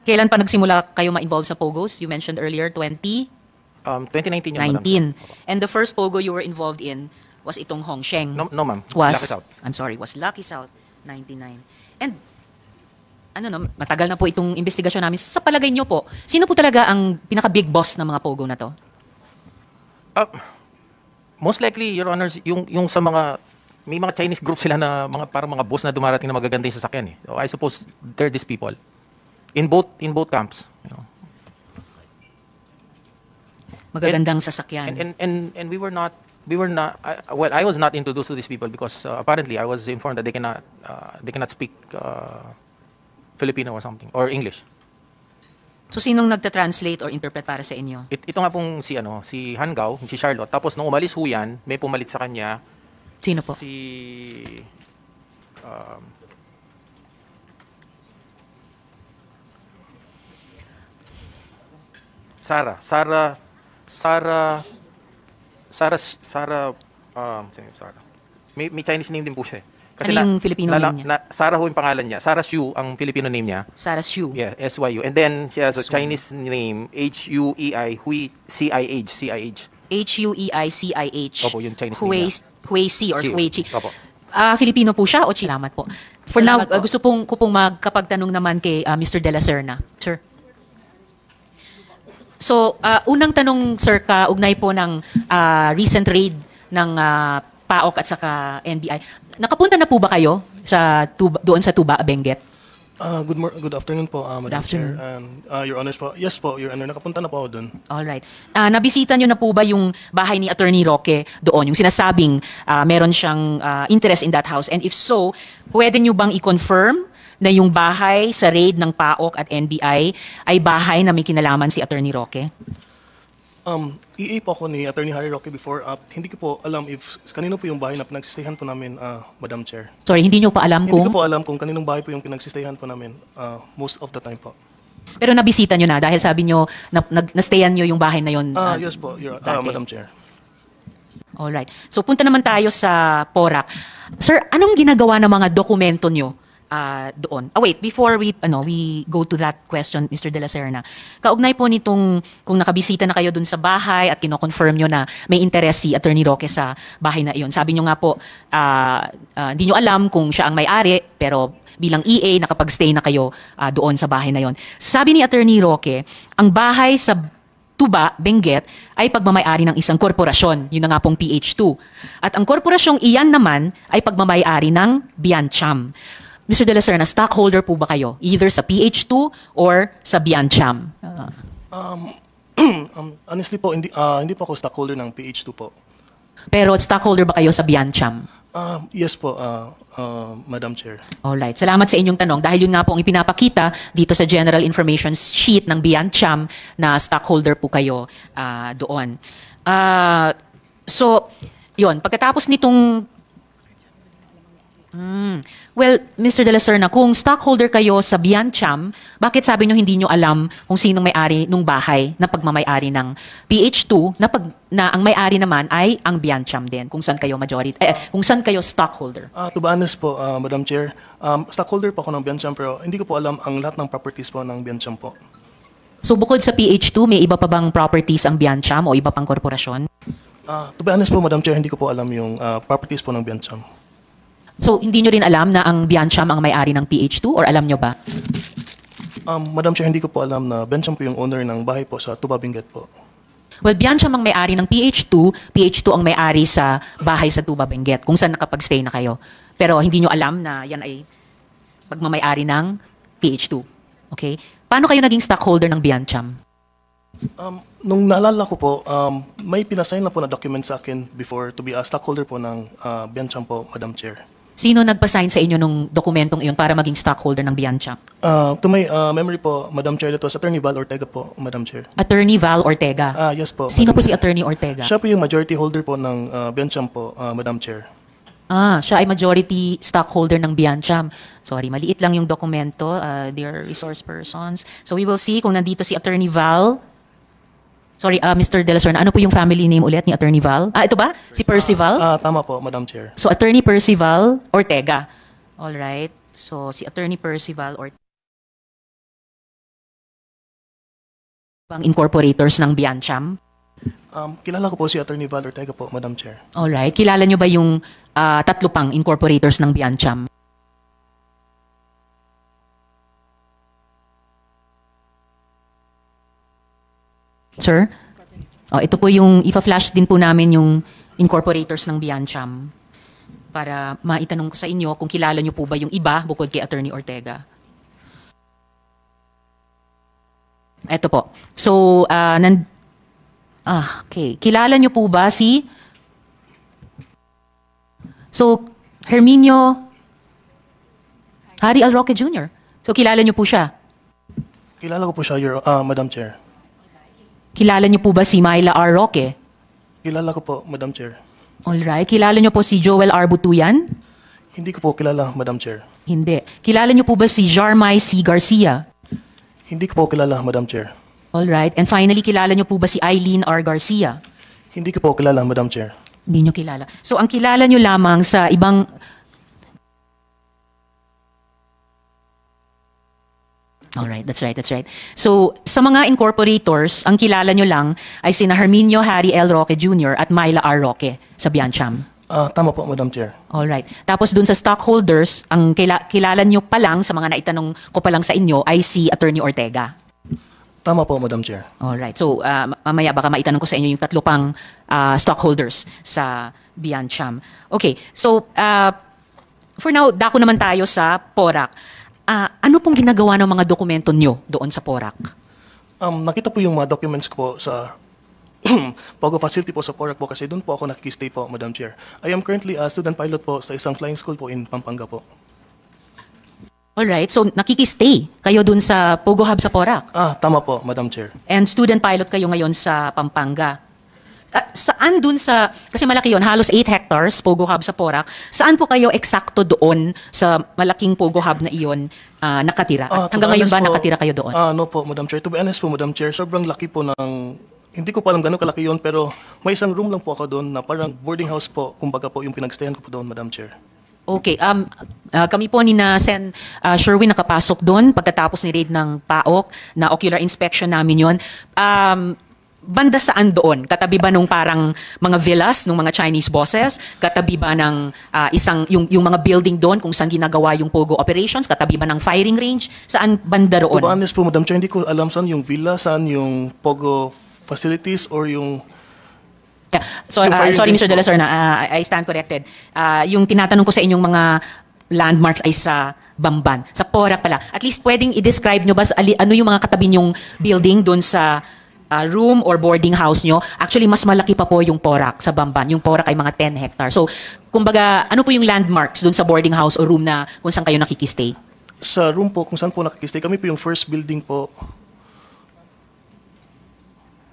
Kailan pa nagsimula kayo ma-involve sa POGOs? You mentioned earlier, 2019. 2019 yun, Madam. And the first POGO you were involved in was itong Hongsheng. No, ma'am. Was, Lucky South. I'm sorry, was Lucky South 99. And matagal na po itong investigasyon namin. Sa palagay niyo po, sino po talaga ang pinaka-big boss ng mga POGO na to? Most likely, Your Honors, yung sa may mga Chinese group sila na parang mga boss na dumarating na magaganda yung sasakyan eh. So I suppose they're these people. In both camps. You know. Magagandang sasakyan. And we were not, I was not introduced to these people because apparently I was informed that they cannot speak Filipino or something, or English. So sinong nagta-translate or interpret para sa inyo? Ito nga pong si Han Gao, si Charlotte. Tapos nung umalis ho yan, may pumalit sa kanya. Sino po? Si Sarah Sarah, sino yung Sarah? May Chinese name din po siya. Ano yung Filipino name niya? Sarah ho yung pangalan niya. Sarah Xu ang Filipino name niya. Sarah Xu. Yeah, SYU. And then she has a Chinese name, Huei, CIH. Huei-CIH. Opo, yung Chinese name niya. Huei-Si or Huei-Chi. Opo. Filipino po siya o Salamat po. For Salamat now, po. gusto ko pong magkapagtanong naman kay Mr. De La Serna. Sir. So, unang tanong, sir, kaugnay po ng recent raid ng PAOK at saka NBI. Nakapunta na po ba kayo doon sa Tuba, Benguet? Good afternoon po, Madam afternoon. Chair. And Your Honors po. Yes po, Your Honor. Nakapunta na po ako doon. Alright. Nabisita nyo na po ba yung bahay ni Attorney Roque doon? Yung sinasabing meron siyang interest in that house? And if so, pwede nyo bang i-confirm na yung bahay sa raid ng PAOK at NBI ay bahay na may kinalaman si Attorney Roque? EA po ako ni Attorney Harry Roque before. Hindi ko po alam if kanino po yung bahay na pinagsistayhan po namin, Madam Chair. Sorry, hindi nyo pa alam Hindi kung... ko po alam kung kaninong bahay po yung pinagsistayhan po namin most of the time po. Pero nabisita nyo na dahil sabi nyo na-stayan nyo yung bahay na yon. Yes po, dati. Madam Chair. Alright. So punta naman tayo sa PORAC. Sir, anong ginagawa ng mga dokumento nyo doon? Wait, before we go to that question, Mr. De La Serna. Kaugnay po nitong kung nakabisita na kayo dun sa bahay at kino-confirm nyo na may interest si Attorney Roque sa bahay na iyon. Sabi nyo nga po, hindi nyo alam kung siya ang may-ari, pero bilang EA, nakapag-stay na kayo doon sa bahay na yon. Sabi ni Attorney Roque, ang bahay sa Tuba, Benguet, ay pagmamay-ari ng isang korporasyon. Yun na nga pong PH2. At ang korporasyong iyan naman ay pagmamay-ari ng Biancham. Mr. De La Serna, stockholder po ba kayo? Either sa PH2 or sa Biancham? Honestly po, hindi po ako stockholder ng PH2 po. Pero stockholder ba kayo sa Biancham? Yes po, Madam Chair. Alright. Salamat sa inyong tanong. Dahil yun nga po ang ipinapakita dito sa General Information Sheet ng Biancham na stockholder po kayo doon. So, yun. Pagkatapos nitong... Well, Mr. De La Serna, kung stockholder kayo sa Biancham, bakit sabi nyo hindi nyo alam kung sinong may-ari nung bahay na pagmamay-ari ng PH2 na ang may-ari naman ay ang Biancham din, kung saan kayo kung saan kayo stockholder? To be honest po, Madam Chair, stockholder po ako ng Biancham pero hindi ko po alam ang lahat ng properties po ng Biancham po. So bukod sa PH2, may iba pa bang properties ang Biancham o iba pang korporasyon? To be honest po, Madam Chair, hindi ko po alam yung properties po ng Biancham. So, hindi nyo rin alam na ang Biancham ang may-ari ng PH2 or alam nyo ba? Madam Chair, hindi ko po alam na Biancham po yung owner ng bahay po sa Tuba, Benguet po. Well, Biancham ang may-ari ng PH2, PH2 ang may-ari sa bahay sa Tuba, Benguet, kung saan nakapag-stay na kayo. Pero hindi nyo alam na yan ay pagmamay-ari ng PH2. Okay? Paano kayo naging stockholder ng Biancham? Nung naalala ko po, may pinasign na po na document sa akin before to be a stockholder po ng Biancham po, Madam Chair. Sino nagpa-sign sa inyo nung dokumentong iyon para maging stockholder ng Biancham? To my memory po, Madam Chair, it was Attorney Val Ortega po, Madam Chair. Attorney Val Ortega? Yes po. Sino po si Attorney Ortega? Siya po yung majority holder po ng Biancham po, Madam Chair. Siya ay majority stockholder ng Biancham. Sorry, maliit lang yung dokumento, dear resource persons. So we will see kung nandito si Attorney Val. Sorry, Mr. De La Serna, ano po yung family name ulit ni Attorney Val? Ito ba? Si Percival? Tama po, Madam Chair. So, Attorney Percival Ortega. Alright. So, si Attorney Percival Ortega. Bang incorporators ng Biancham? Kilala ko po si Attorney Val Ortega po, Madam Chair. Alright. Kilala nyo ba yung tatlo pang incorporators ng Biancham? Sir? Ito po yung, ipa-flash din po namin yung incorporators ng Biancham para maitanong sa inyo kung kilala nyo po ba yung iba bukod kay Attorney Ortega. Ito po. So, okay. Kilala nyo po ba si... So, Herminio Harry L. Roque Jr. So, kilala nyo po siya? Kilala ko po siya, Madam Chair. Kilala niyo po ba si Myla R. Roque? Kilala ko po, Madam Chair. Alright. Kilala niyo po si Joel R. Butuyan? Hindi ko po kilala, Madam Chair. Hindi. Kilala niyo po ba si Jarmay C. Garcia? Hindi ko po kilala, Madam Chair. All right. And finally, kilala niyo po ba si Eileen R. Garcia? Hindi ko po kilala, Madam Chair. Hindi niyo kilala. So ang kilala niyo lamang sa ibang All right, that's right. So, sa mga incorporators, ang kilala nyo lang ay sina Herminio Harry L. Roque Jr. at Myla R. Roque sa Biancham. Tama po, Madam Chair. All right. Tapos dun sa stockholders, ang kilala nyo pa lang sa mga naitanong ko pa lang sa inyo ay si Attorney Ortega. Tama po, Madam Chair. All right. So, mamaya baka maitanong ko sa inyo yung tatlo pang stockholders sa Biancham. Okay. So, for now, dako naman tayo sa PORAC. Ano pong ginagawa ng mga dokumento nyo doon sa PORAC? Nakita po yung mga documents ko po sa Pogo facility po sa PORAC po kasi doon po ako nakikistay po, Madam Chair. I am currently a student pilot po sa isang flying school po in Pampanga po. Alright, so nakikistay kayo doon sa Pogo Hub sa PORAC? Tama po, Madam Chair. And student pilot kayo ngayon sa Pampanga? Saan dun sa, kasi malaki yon, halos 8 hectares, Pogo Hub sa PORAC, saan po kayo eksakto doon sa malaking Pogo Hub na iyon nakatira? At hanggang ngayon ba nakatira kayo doon? No po, Madam Chair. To be honest po, Madam Chair, sobrang laki po ng, hindi ko pa alam gano'ng kalaki yon, pero may isang room lang po ako doon na parang boarding house po, kumbaga po yung pinagstayan ko po doon, Madam Chair. Okay, kami po ni na Sen Sherwin nakapasok doon pagkatapos ni raid ng PAOK na ocular inspection namin yon. Banda saan doon? Katabi ba nung parang mga villas nung mga Chinese bosses? Katabi ba ng yung mga building doon kung saan ginagawa yung Pogo operations? Katabi ba ng firing range? Saan banda roon? To be honest po, Madam Chair, hindi ko alam saan yung villa, saan yung Pogo facilities or yung... Sorry, Mr. De La Serna, I stand corrected. Yung tinatanong ko sa inyong mga landmarks ay sa Bamban, sa PORAC pala. At least pwedeng i-describe nyo ba ano yung mga katabi nyong building doon sa room or boarding house nyo? Actually, mas malaki pa po yung PORAC sa Bamban. Yung PORAC ay mga 10 hectares. So, kumbaga, ano po yung landmarks doon sa boarding house o room na kung saan kayo nakikistay? Sa room po, kung saan po nakikistay, kami po yung first building po.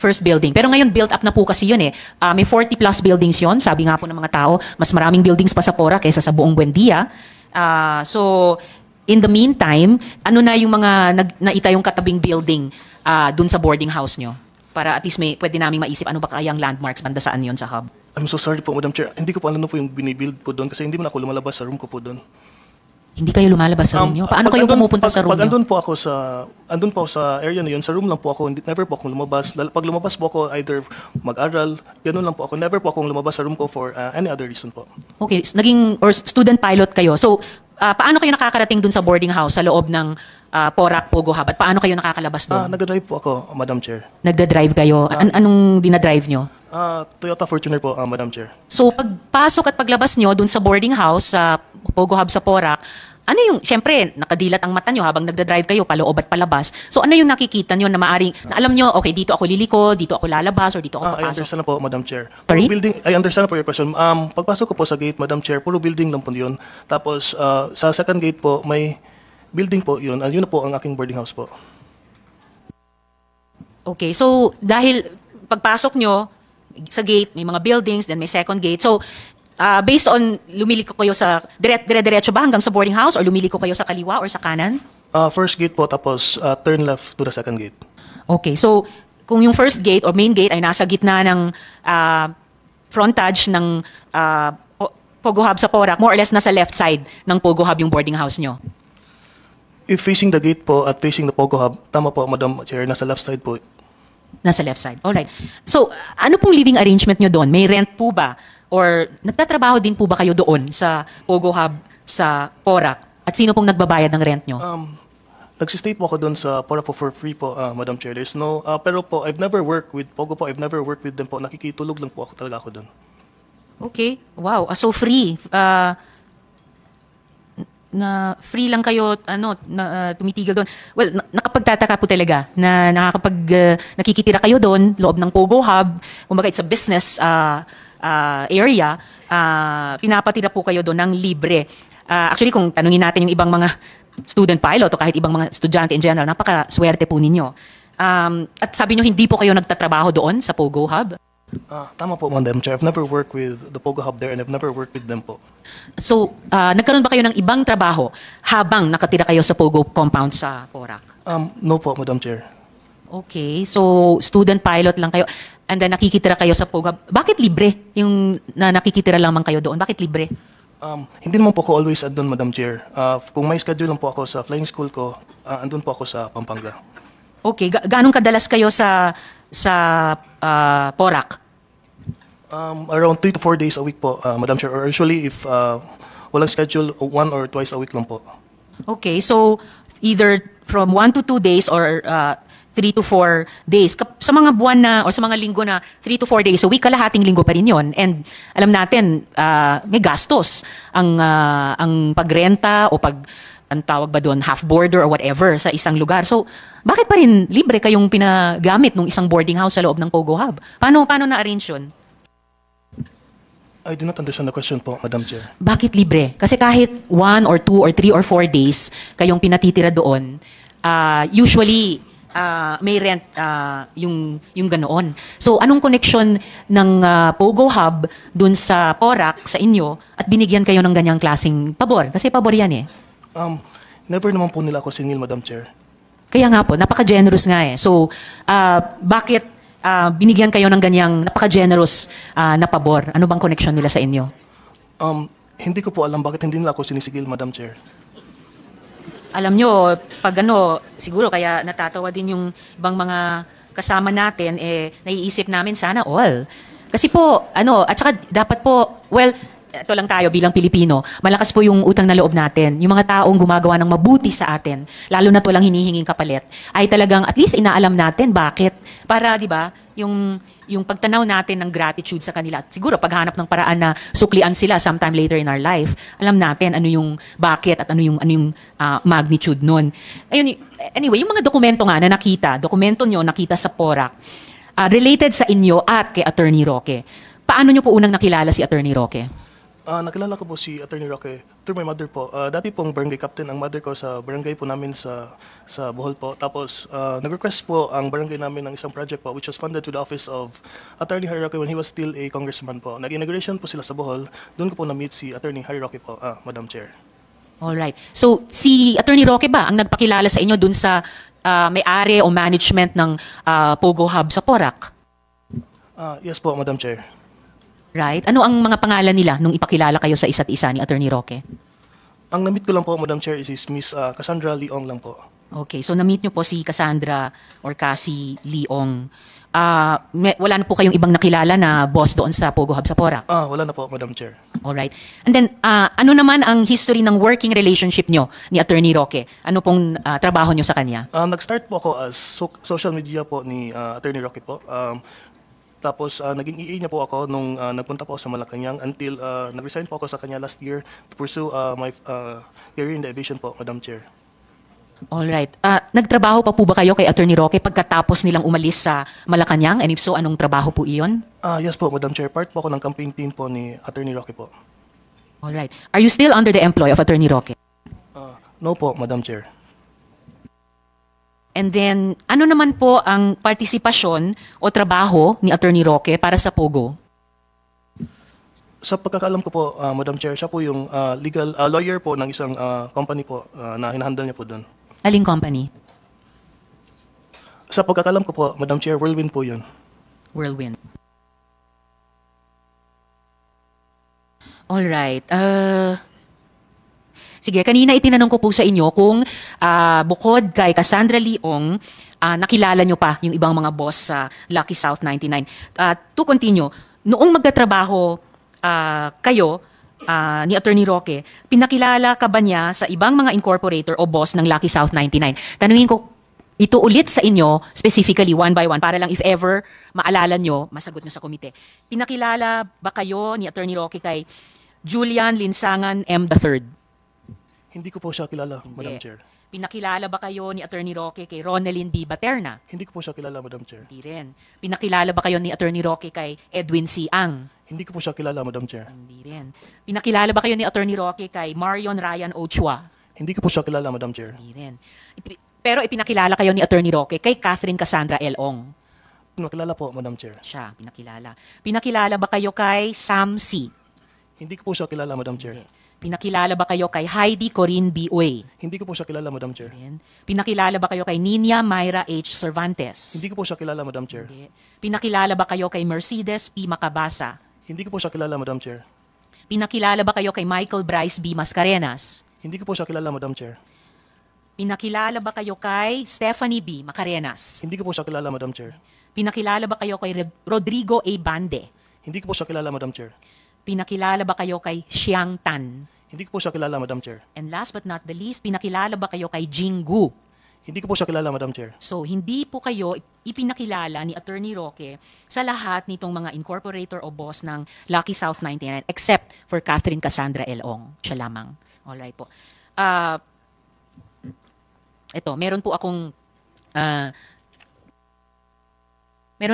First building. Pero ngayon, built up na po kasi yun eh. May 40 plus buildings yun. Sabi nga po ng mga tao, mas maraming buildings pa sa PORAC kaysa sa buong Buendia. So, in the meantime, ano na yung mga naita yung katabing building dun sa boarding house nyo? Para at least pwede namin maisip ano ba kayang landmarks banda saan yon sa hub. I'm so sorry po, Madam Chair. Hindi ko pa alam po yung binibuild po doon kasi hindi man ako lumalabas sa room ko po doon. Hindi kayo lumalabas sa room nyo? Paano kayo pumupunta sa room nyo? Pag andun po sa area na yun, sa room lang po ako, never po akong lumabas. Pag lumabas po ako, either mag-aral, ganun lang po ako. Never po akong lumabas sa room ko for any other reason po. Okay, student pilot kayo. So, paano kayo nakakarating dun sa boarding house sa loob ng PORAC Pogo Hub? At paano kayo nakakalabas doon? Nagda-drive po ako, Madam Chair. Nagda-drive kayo? Anong dinadrive nyo? Toyota Fortuner po, Madam Chair. So, pagpasok at paglabas nyo dun sa boarding house sa Pogo Hub sa PORAC, ano yung, syempre, nakadilat ang mata nyo habang nagda-drive kayo, paloob at palabas. So, ano yung nakikita nyo na maaring, na alam nyo, okay, dito ako liliko, dito ako lalabas, or dito ako I papasok? understand na po, Madam Chair. Sorry? I understand na po your question. Pagpasok ko po sa gate, Madam Chair, puro building lang po yun. Tapos, sa second gate po, may building po yun. Yun na po ang aking boarding house po. Okay, so, dahil pagpasok nyo sa gate, may mga buildings, then may second gate. So, based on lumiliko kayo sa dire-diretso ba hanggang sa boarding house or lumiliko kayo sa kaliwa or sa kanan? First gate po, tapos turn left to the second gate. Okay, so kung yung first gate or main gate ay nasa gitna ng frontage ng Pogo Hub sa PORAC, more or less nasa left side ng Pogo Hub yung boarding house nyo? If facing the gate po at facing the Pogo Hub, tama po, Madam Chair, nasa left side po. Nasa left side. Alright. So, ano pong living arrangement nyo doon? May rent po ba? Or nagtatrabaho din po ba kayo doon sa Pogo Hub sa PORAC? At sino pong nagbabayad ng rent nyo? Nagsistay po ako doon sa PORAC po for free po, Madam Chair. There's no, pero po, I've never worked with Pogo po. I've never worked with them po. Nakikitulog lang po talaga ako doon. Okay. Wow. So free. Na free lang kayo tumitigil doon. Well, nakapagtataka po talaga na nakikitira kayo doon loob ng Pogo Hub. Kumbaga it's a business area. Pinapatira po kayo doon ng libre. Actually, kung tanungin natin yung ibang mga student pilot o kahit ibang mga estudyante in general, napakaswerte po ninyo. At sabi nyo, hindi po kayo nagtatrabaho doon sa Pogo Hub? Tama po, Madam Chair. I've never worked with the Pogo Hub there and I've never worked with them po. So, nagkaroon ba kayo ng ibang trabaho habang nakatira kayo sa Pogo compound sa PORAC? No po, Madam Chair. Okay, so student pilot lang kayo. And then nakikitira kayo sa POG Hub. Bakit libre yung na nakikitira lamang kayo doon? Bakit libre? Hindi naman po ako always andun, Madam Chair. Kung may schedule lang po ako sa flying school ko, andun po ako sa Pampanga. Okay, ganong kadalas kayo sa Porac? Around 3 to 4 days a week po, Madam Chair. Or usually if walang schedule, 1 or twice a week lang po. Okay, so either from 1 to 2 days or 3 to 4 days. Sa mga buwan na or sa mga linggo na 3 to 4 days a week, kalahating linggo pa rin yon. And alam natin, may gastos ang pagrenta o ang tawag ba doon, half boarder or whatever sa isang lugar. So, bakit pa rin libre kayong pinagamit ng isang boarding house sa loob ng Pogo Hub? Paano na-arrange yun? I do not understand the question po, Madam Chair. Bakit libre? Kasi kahit 1 or 2 or 3 or 4 days kayong pinatitira doon, usually may rent yung ganoon. So anong connection ng Pogo Hub dun sa Porac sa inyo at binigyan kayo ng ganyang klaseng pabor? Kasi pabor yan eh. Never naman po nila ako sinil, Madam Chair. Kaya nga po, napaka-generous nga eh. So bakit binigyan kayo ng ganyang napaka-generous na pabor? Ano bang connection nila sa inyo? Hindi ko po alam bakit hindi nila ako sinisigil, Madam Chair. Alam nyo, pag siguro kaya natatawa din yung ibang mga kasama natin, naiisip namin sana all. Kasi po, at saka dapat po, well, ito lang tayo bilang Pilipino, malakas po yung utang na loob natin. Yung mga taong gumagawa ng mabuti sa atin, lalo na walang hinihinging kapalit, ay talagang at least inaalam natin bakit. Para, di ba, yung pagtanaw natin ng gratitude sa kanila. At siguro, paghanap ng paraan na suklian sila sometime later in our life, alam natin ano yung bakit at ano yung magnitude nun. Ayun, anyway, yung mga dokumento nga na dokumento nyo nakita sa Porac, related sa inyo at kay Attorney Roque. Paano nyo po unang nakilala si Attorney Roque? Nakilala ko po si Attorney Roque through my mother po. Dati pong barangay captain ang mother ko sa barangay po namin sa Bohol po. Tapos nag-request po ang barangay namin ng isang project po which was funded to the office of Attorney Harry Roque when he was still a congressman po. Nag-inauguration po sila sa Bohol. Doon ko po na-meet si Attorney Harry Roque po, Madam Chair. Alright. So, si Attorney Roque ba ang nagpakilala sa inyo dun sa may-ari o management ng Pogo Hub sa Porac? Yes po, Madam Chair. Right? Ano ang mga pangalan nila nung ipakilala kayo sa isa't isa ni Attorney Roque? Ang na-meet ko lang po, Madam Chair, is Miss Cassandra Leong lang po. Okay, so na-meet nyo po si Cassandra or Cassie Leong. Wala na po kayong ibang nakilala na boss doon sa Pogo Hub sa Porac? Wala na po, Madam Chair. Alright. And then, ano naman ang history ng working relationship nyo ni Attorney Roque? Ano pong trabaho nyo sa kanya? Nag-start po ako as social media po ni Attorney Roque po. Tapos naging EA niya po ako nung nagpunta po ako sa Malacanang until nag-resign po ako sa kanya last year to pursue my career in the aviation po, Madam Chair. Alright. Nagtrabaho pa po ba kayo kay Attorney Roque pagkatapos nilang umalis sa Malacanang? And if so, anong trabaho po iyon? Yes po, Madam Chair. Part po ako ng campaign team po ni Attorney Roque po. Alright. Are you still under the employ of Attorney Roque? No po, Madam Chair. And then, ano naman po ang partisipasyon o trabaho ni Attorney Roque para sa Pogo? Sa pagkakaalam ko po, Madam Chair, siya po yung legal lawyer po ng isang company po na hinahandle niya po doon. Aling company? Sa pagkakaalam ko po, Madam Chair, Whirlwind po yun. Whirlwind. Alright. Sige, kanina itinanong ko po sa inyo kung bukod kay Cassandra Leong, nakilala nyo pa yung ibang mga boss sa Lucky South 99. To continue, noong magtatrabaho kayo ni Attorney Roque, pinakilala ka ba niya sa ibang mga incorporator o boss ng Lucky South 99? Tanungin ko ito ulit sa inyo, specifically one by one, para lang if ever maalala nyo, masagot nyo sa komite. Pinakilala ba kayo ni Attorney Roque kay Julian Linsangan M. III? Hindi ko po siya kilala, Madam Chair. Pinakilala ba kayo ni Attorney Roque kay Ronaldin B. Baterna? Hindi ko po siya kilala, Madam Chair. Hindi rin. Pinakilala ba kayo ni Attorney Roque kay Edwin C. Ang? Hindi ko po siya kilala, Madam Chair. Hindi rin. Pinakilala ba kayo ni Attorney Roque kay Marion Ryan Ochua? Hindi ko po siya kilala, Madam Chair. Hindi rin. Pero ipinakilala kayo ni Attorney Roque kay Catherine Cassandra L. Ong? Pinakilala po, Madam Chair. Siya, pinakilala. Pinakilala ba kayo kay Sam C? Hindi ko po siya kilala, Madam Chair. Pinakilala ba kayo kay Heidi Corinne B. Uy? Hindi ko po siya kilala, Madam Chair. Pinakilala ba kayo kay Nina Myra H. Cervantes? Hindi ko po siya kilala, Madam Chair. Pinakilala ba kayo kay Mercedes P. Macabasa? Hindi ko po siya kilala, Madam Chair. Pinakilala ba kayo kay Michael Bryce B. Mascarenas? Hindi ko po siya kilala, Madam Chair. Pinakilala ba kayo kay Stephanie B. Macarenas? Hindi ko po siya kilala, Madam Chair. Pinakilala ba kayo kay Rodrigo A. Bande? Hindi ko po siya kilala, Madam Chair. Pinakilala ba kayo kay Xiang Tan? Hindi ko po siya kilala, Madam Chair. And last but not the least, pinakilala ba kayo kay Jing Gu? Hindi ko po siya kilala, Madam Chair. So, hindi po kayo ipinakilala ni Attorney Roque sa lahat nitong mga incorporator o boss ng Lucky South 99 except for Catherine Cassandra L. Ong. Siya lamang. Alright po. Ito, meron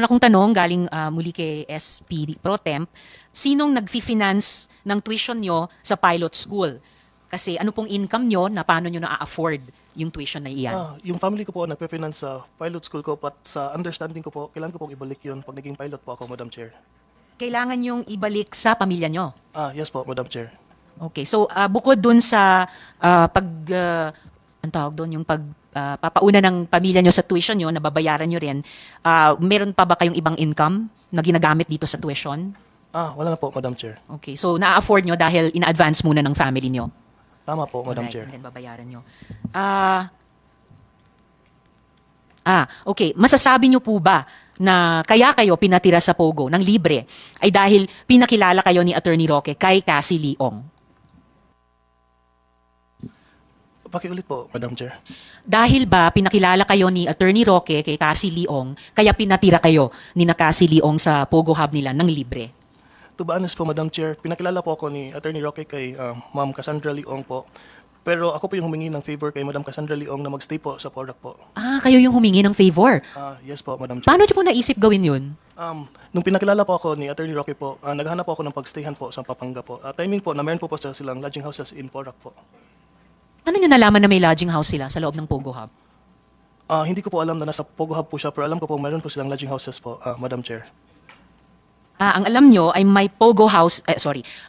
akong tanong galing muli kay SP Pro Temp. Sinong nag-finance ng tuition nyo sa pilot school? Kasi ano pong income nyo na paano nyo na-afford yung tuition na iyan? Yung family ko po nagpe-finance sa pilot school ko, but sa understanding ko po, kailangan ko pong ibalik yun pag naging pilot po ako, Madam Chair. Kailangan yung ibalik sa pamilya nyo? Yes po, Madam Chair. Okay, so bukod dun sa ang tawag doon, yung papauna ng pamilya nyo sa tuition nyo, nababayaran nyo rin, meron pa ba kayong ibang income na ginagamit dito sa tuition? Wala na po, Madam Chair. Okay, so na-afford nyo dahil in-advance muna ng family nyo? Tama po, Madam Alright, Chair. and then babayaran nyo. Okay, masasabi nyo po ba na kaya kayo pinatira sa Pogo ng libre ay dahil pinakilala kayo ni Attorney Roque kay Cassie Leong? Pakiulit po, Madam Chair. Dahil ba pinakilala kayo ni Attorney Roque kay Cassie Leong, kaya pinatira kayo ni na Cassie Leong sa Pogo Hub nila ng libre? To be honest po, Madam Chair, pinakilala po ako ni Attorney Roque kay Ma'am Cassandra Leong po. Pero ako po yung humingi ng favor kay Madam Cassandra Leong na magstay po sa Porac po. Kayo yung humingi ng favor? Yes po, Madam Chair. Paano nyo po naisip gawin yun? Nung pinakilala po ako ni Attorney Roque po, naghanap po ako ng pagstayhan po sa Pampanga po. Timing po na meron po silang lodging houses in Porac po. Ano nyo nalaman na may lodging house sila sa loob ng Pogo Hub? Hindi ko po alam na nasa Pogo Hub po siya, pero alam ko po meron po silang lodging houses po, Madam Chair. Ang alam nyo ay may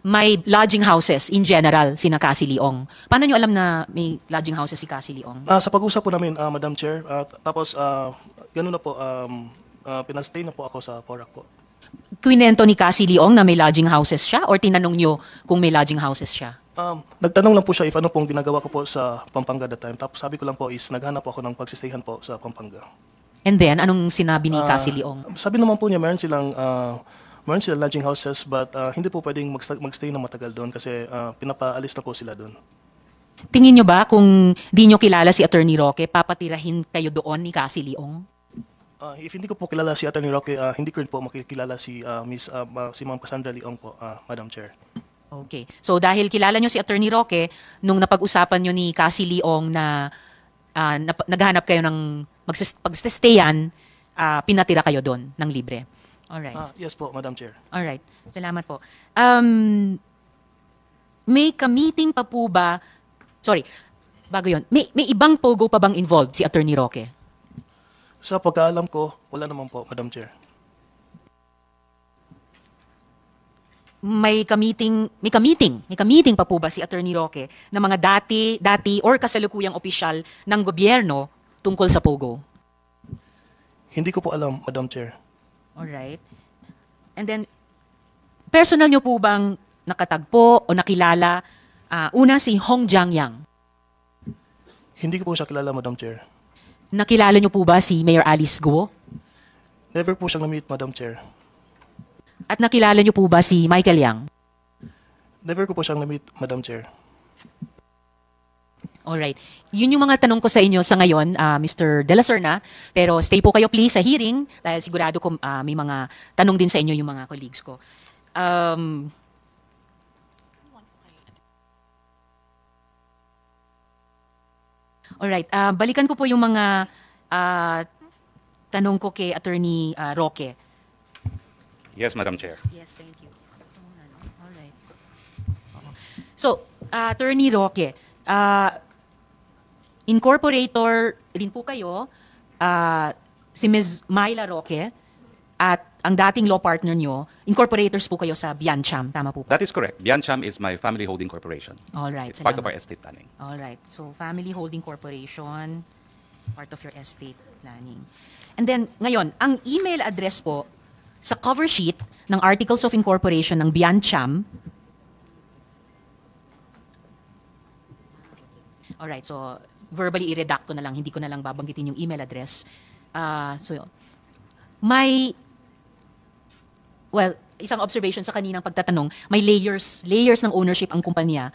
may lodging houses in general sina Cassie Leong. Paano nyo alam na may lodging houses si Cassie Leong? Sa pag-usap po namin, Madam Chair, tapos gano'n na po, pinastay na po ako sa Porac po. Kwinento ni Cassie Leong na may lodging houses siya or tinanong nyo kung may lodging houses siya? Nagtanong lang po siya if ano pong ginagawa ko po sa Pampanga that time. Tapos sabi ko lang po is naghanap po ako ng pagsistayhan po sa Pampanga. And then, anong sinabi ni Cassie Leong? Sabi naman po niya meron silang lodging houses but hindi po pwedeng magstay na matagal doon kasi pinapaalis na po sila doon. Tingin nyo ba kung di nyo kilala si Attorney Roque, papatirahin kayo doon ni Cassie Leong? If hindi ko po kilala si Attorney Roque, hindi ko rin po makikilala si Ma'am Cassandra Leong po, Madam Chair. Okay. So dahil kilala nyo si Attorney Roque, nung napag-usapan nyo ni Cassie Leong na naghanap kayo ng pagstayan, pinatira kayo doon ng libre. Alright. Yes po, Madam Chair. Alright. Salamat po. May ka-meeting pa po ba? Sorry, bago yun. May ibang Pogo pa bang involved si Attorney Roque? Sa pagkaalam ko, wala naman po, Madam Chair. May ka-meeting pa po ba si Attorney Roque na mga dati or kasalukuyang opisyal ng gobyerno tungkol sa Pogo? Hindi ko po alam, Madam Chair. Alright. And then, personal nyo po bang nakatagpo o nakilala? Una si Hong Jiangyang. Hindi ko po siya kilala, Madam Chair. Nakilala nyo po ba si Mayor Alice Guo? Never po siyang na-meet, Madam Chair. At nakilala nyo po ba si Michael Yang? Never ko po siyang na-meet, Madam Chair. Alright. Yun yung mga tanong ko sa inyo sa ngayon, Mr. De La Serna. Pero stay po kayo please sa hearing dahil sigurado ko may mga tanong din sa inyo yung mga colleagues ko. Alright. Balikan ko po yung mga tanong ko kay Attorney Roque. Yes, Madam Chair. Yes, thank you. Alright. So, Attorney Roque, incorporator din po kayo, si Ms. Myla Roque, At ang dating law partner nyo, incorporators po kayo sa Biancham. Tama po ba? That is correct. Biancham is my family holding corporation. All right. It's part of salamat. our estate planning. All right. So, family holding corporation, part of your estate planning. And then, ngayon, ang email address po sa cover sheet ng Articles of Incorporation ng Biancham. All right. So, verbally i-redact ko na lang. Hindi ko na lang babanggitin yung email address. Isang observation sa kaninang pagtatanong, may layers ng ownership ng kumpanya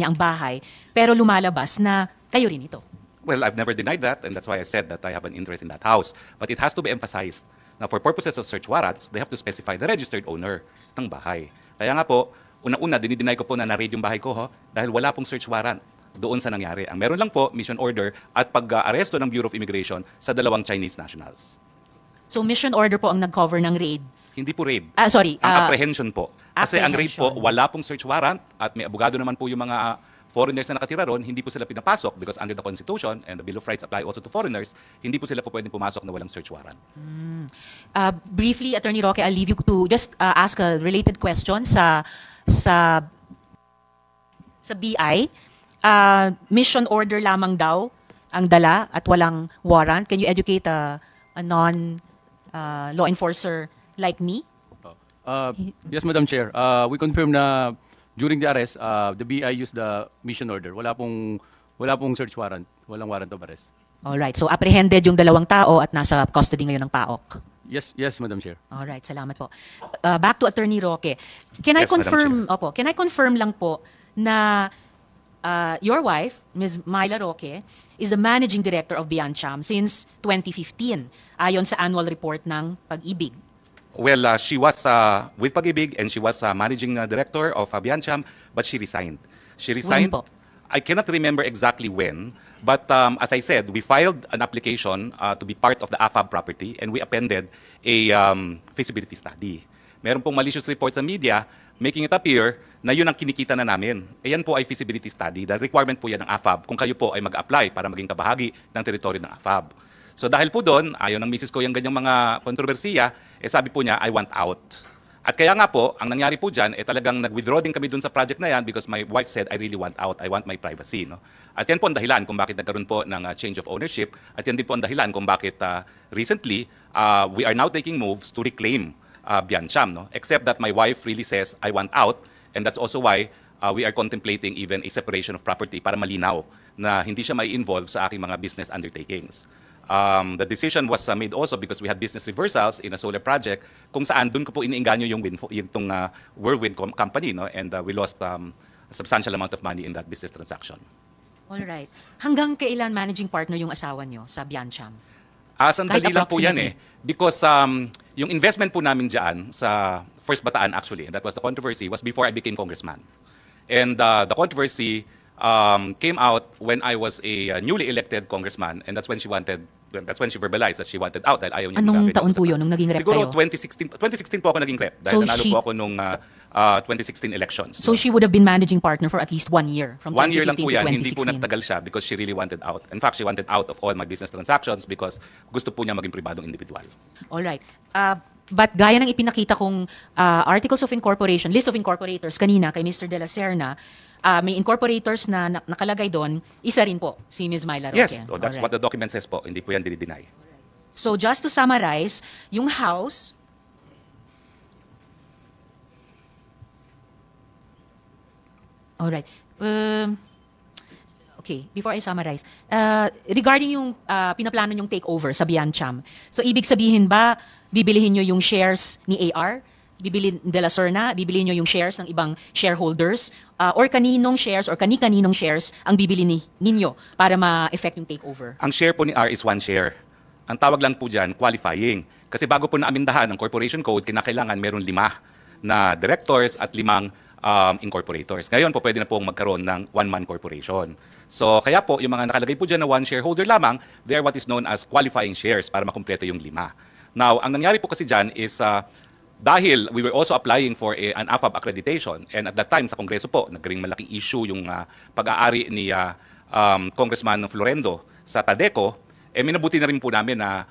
ang bahay, pero lumalabas na kayo rin ito. Well, I've never denied that, and that's why I said that I have an interest in that house. But it has to be emphasized na for purposes of search warrants, they have to specify the registered owner ng bahay. Kaya nga po, una-una, dinideny ko po na na-raid yung bahay ko dahil wala pong search warrant doon sa nangyari. Ang meron lang po, mission order at pag-aresto ng Bureau of Immigration sa 2 Chinese nationals. So mission order po ang nag-cover ng raid? Hindi po raid. Sorry. Ang apprehension po. Kasi ang raid po, apprehension. wala pong search warrant at may abogado naman po yung mga foreigners na nakatira ron, hindi po sila pinapasok because under the Constitution and the Bill of Rights apply also to foreigners, hindi po sila po pwedeng pumasok na walang search warrant. Briefly, Attorney Roque, I'll leave you to just ask a related question sa BI. Mission order lamang daw ang dala at walang warrant. Can you educate a non-law enforcer like me? Yes, Madam Chair. We confirm na during the arrest, the BI used the mission order. Wala pong search warrant. Walang warrant of arrest. Alright, so apprehended yung 2 tao at nasa custody ngayon ng PAOK. Yes, Madam Chair. Alright, salamat po. Back to Attorney Roque. Can I Yes, Madam confirm, can I confirm lang po na your wife, Ms. Myla Roque, is the managing director of Biancham since 2015, ayon sa annual report ng Pag-ibig. Well, she was with Pag-ibig and she was managing director of Biancham, but she resigned. She resigned. When po? I cannot remember exactly when, but as I said, we filed an application to be part of the AFAB property and we appended a feasibility study. Meron pong malicious report sa media making it appear na yun ang kinikita na namin. Ayan po ay feasibility study. The requirement po yan ng AFAB kung kayo po ay mag-apply para maging kabahagi ng teritoryo ng AFAB. So dahil po doon, ayaw ng misis ko yung ganyang mga kontrobersiya, sabi po niya, I want out. At kaya nga po, ang nangyari po dyan, talagang nag-withdraw din kami doon sa project na yan because my wife said, I really want out. I want my privacy. No? At yan po ang dahilan kung bakit nagkaroon po ng change of ownership. At yan din po ang dahilan kung bakit recently, we are now taking moves to reclaim Biancham. No? Except that my wife really says, I want out. And that's also why we are contemplating even a separation of property para malinaw na hindi siya may involve sa aking mga business undertakings. The decision was made also because we had business reversals in a solar project kung saan doon ko po iniinganyo yung Whirlwind company, no? And we lost a substantial amount of money in that business transaction. All right. Hanggang kailan managing partner yung asawa nyo sa Biancham? Sandali Kahit lang po yan approximately. Because yung investment po namin dyan sa First Bataan actually, and that was the controversy, was before I became congressman. And the controversy came out when I was a newly elected congressman, and that's when she verbalized that she wanted out dahil ayaw niya Anong gagawin taon sa po yun nung naging rep Siguro kayo? 2016 po ako naging rep dahil So nanalo she- po ako nung 2016 elections. So she would have been managing partner for at least 1 year, from 1 year lang 2015 po to yan, hindi po 2016. nagtagal siya because she really wanted out. In fact, she wanted out of all my business transactions because gusto po niya maging pribadong individual. All right. But gaya ng ipinakita kong Articles of Incorporation, List of Incorporators kanina kay Mr. De La Serna, may incorporators na nakalagay doon, isa rin po si Ms. Myla Roque. Yes, that's what the document says po. Hindi po yan dinideny. So just to summarize, yung house, alright. Okay, before I summarize, regarding yung pinaplano yung takeover sa Biancham, so ibig sabihin ba, bibilihin nyo yung shares ni AR? Bibilin De La Serna? Bibilihin nyo yung shares ng ibang shareholders? Or kaninong shares or kani-kaninong shares ang bibili ninyo para ma-effect yung takeover? Ang share po ni R is 1 share. Ang tawag lang po dyan, qualifying. Kasi bago po naamindahan ng corporation code, kinakailangan meron 5 na directors at 5 incorporators. Ngayon po pwede na pong magkaroon ng one-man corporation. So kaya po yung mga nakalagay po dyan na 1 shareholder lamang, they are what is known as qualifying shares para makumpleto yung 5. Now, ang nangyari po kasi dyan is dahil we were also applying for an AFAB accreditation and at that time sa Kongreso po, naging malaking issue yung pag-aari ni Congressman Florendo sa Tadeco, minabuti na rin po namin na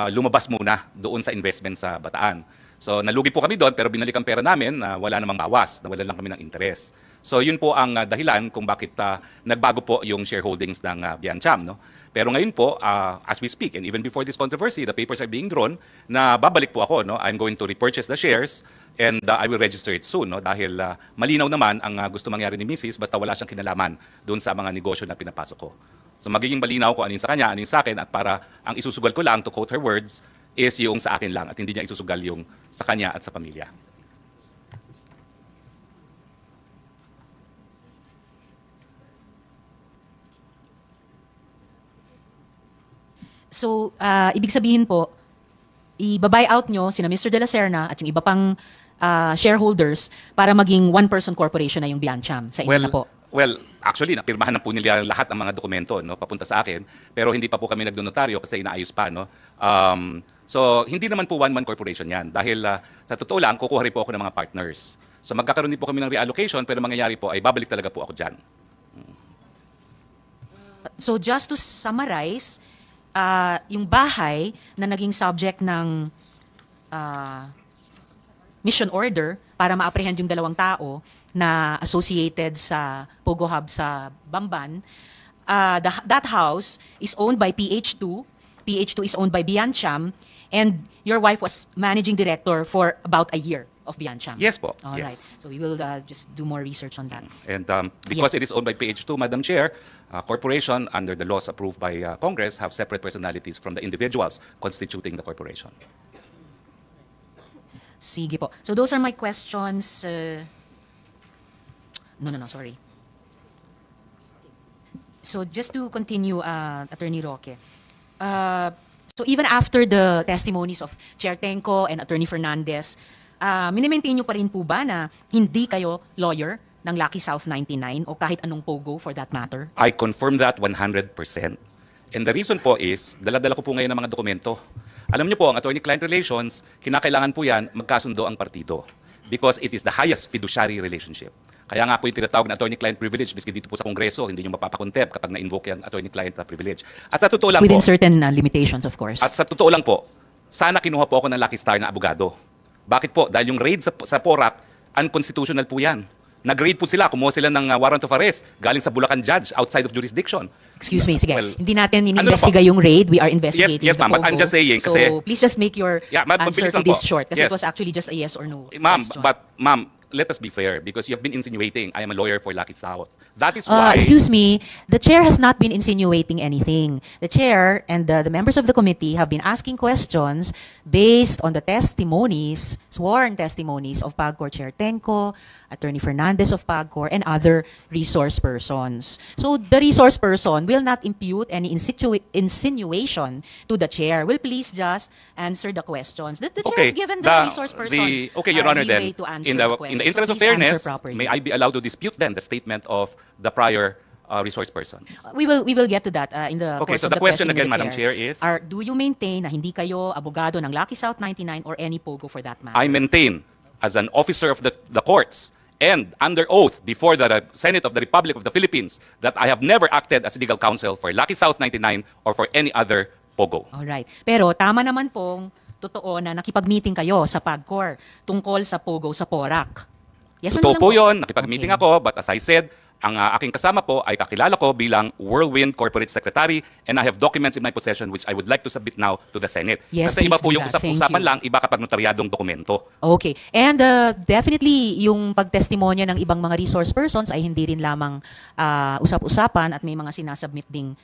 lumabas muna doon sa investment sa Bataan. So nalugi po kami doon pero binalik ang pera namin na wala namang bawas, na wala lang kami ng interest. So yun po ang dahilan kung bakit nagbago po yung shareholdings ng Biancham. No? Pero ngayon po, as we speak, and even before this controversy, the papers are being drawn na babalik po ako. No? I'm going to repurchase the shares and I will register it soon. No? Dahil malinaw naman ang gusto mangyari ni Mrs. basta wala siyang kinalaman doon sa mga negosyo na pinapasok ko. So magiging malinaw ko ano yung sa kanya, ano yung sa akin, at para ang isusugal ko lang, to quote her words, is yung sa akin lang at hindi niya isusugal yung sa kanya at sa pamilya. So, ibig sabihin po, i-buy out nyo sina Mr. De La Serna at yung iba pang shareholders para maging one-person corporation na yung Biancham sa inyo na po. Well, actually, napirmahan na po nila lahat ng mga dokumento no, papunta sa akin, pero hindi pa po kami nagdonotaryo kasi inaayos pa. No? So, hindi naman po one-man corporation yan. Dahil sa totoo lang, kukuha rin po ako ng mga partners. So, magkakaroon din po kami ng reallocation, pero mangyayari po ay babalik talaga po ako dyan. So, just to summarize, yung bahay na naging subject ng mission order para ma-apprehend yung dalawang tao na associated sa Pogo Hub sa Bamban, that house is owned by PH2. PH2 is owned by Biancham, and your wife was managing director for about a year of Biancham. Yes po. All yes. right. So we will just do more research on that. And because it is owned by PH2, Madam Chair, corporation under the laws approved by Congress have separate personalities from the individuals constituting the corporation. Sige po. So those are my questions. No, sorry. So just to continue, Attorney Roque. So even after the testimonies of Chair Tenco and Attorney Fernandez, minimaintain nyo pa rin po ba na hindi kayo lawyer ng Lucky South 99 o kahit anong POGO for that matter? I confirm that 100%. And the reason po is, dala-dala ko po ngayon ng mga dokumento. Alam niyo po, ang attorney-client relations, kinakailangan po yan magkasundo ang partido because it is the highest fiduciary relationship. Kaya nga po yung tinatawag na attorney-client privilege, miski dito po sa Kongreso, hindi nyo mapapakontep kapag na-invoke yung attorney-client privilege. At sa totoo lang Within po, certain limitations, of course. at sa totoo lang po, sana kinuha po ako ng Lucky Star na abogado. Bakit po? Dahil yung raid sa PORAC, unconstitutional po yan. Nag-raid po sila, kumuha sila ng warrant of arrest galing sa Bulacan judge outside of jurisdiction. Excuse me, sige. Well, hindi natin ano ininvestiga yung raid. We are investigating yes, the ma'am, but I'm POGO. just saying So kasi- please just make your answer mabilis to lang this po. short. Kasi Yes. it was actually just a yes or no Ma'am, question. but ma'am, let us be fair because you have been insinuating I am a lawyer for Lucky South. That is why... Excuse me, the chair has not been insinuating anything. The chair and the members of the committee have been asking questions based on the testimonies, sworn testimonies of PAGCOR Chair Tenco, Attorney Fernandez of PAGCOR, and other resource persons. So the resource person will not impute any insinuation to the chair. Will please just answer the questions. The chair has given the resource person Okay, Your Honor, leeway then, to answer in the the questions. interest So of please answer fairness, properly. may I be allowed to dispute then the statement of the prior resource persons? We will get to that in the Okay, course so of the question questioning again, of the Madam Chair, is? Do you maintain na hindi kayo abogado ng Lucky South 99 or any POGO for that matter? I maintain as an officer of the courts and under oath before the Senate of the Republic of the Philippines that I have never acted as legal counsel for Lucky South 99 or for any other POGO. Alright. Pero tama naman pong totoo na nakipag-meeting kayo sa PAGCOR tungkol sa POGO sa PORAC. Yes or no Totoo lang po yun, nakipag-meeting ako, but as I said, ang aking kasama po ay kakilala ko bilang Whirlwind Corporate Secretary and I have documents in my possession which I would like to submit now to the Senate. Yes, Kasi iba please po do yung that. Thank usap-usapan you. lang, iba kapag notaryadong dokumento. Okay. And definitely, yung pagtestimonya ng ibang mga resource persons ay hindi rin lamang usap-usapan at may mga sinasubmit ding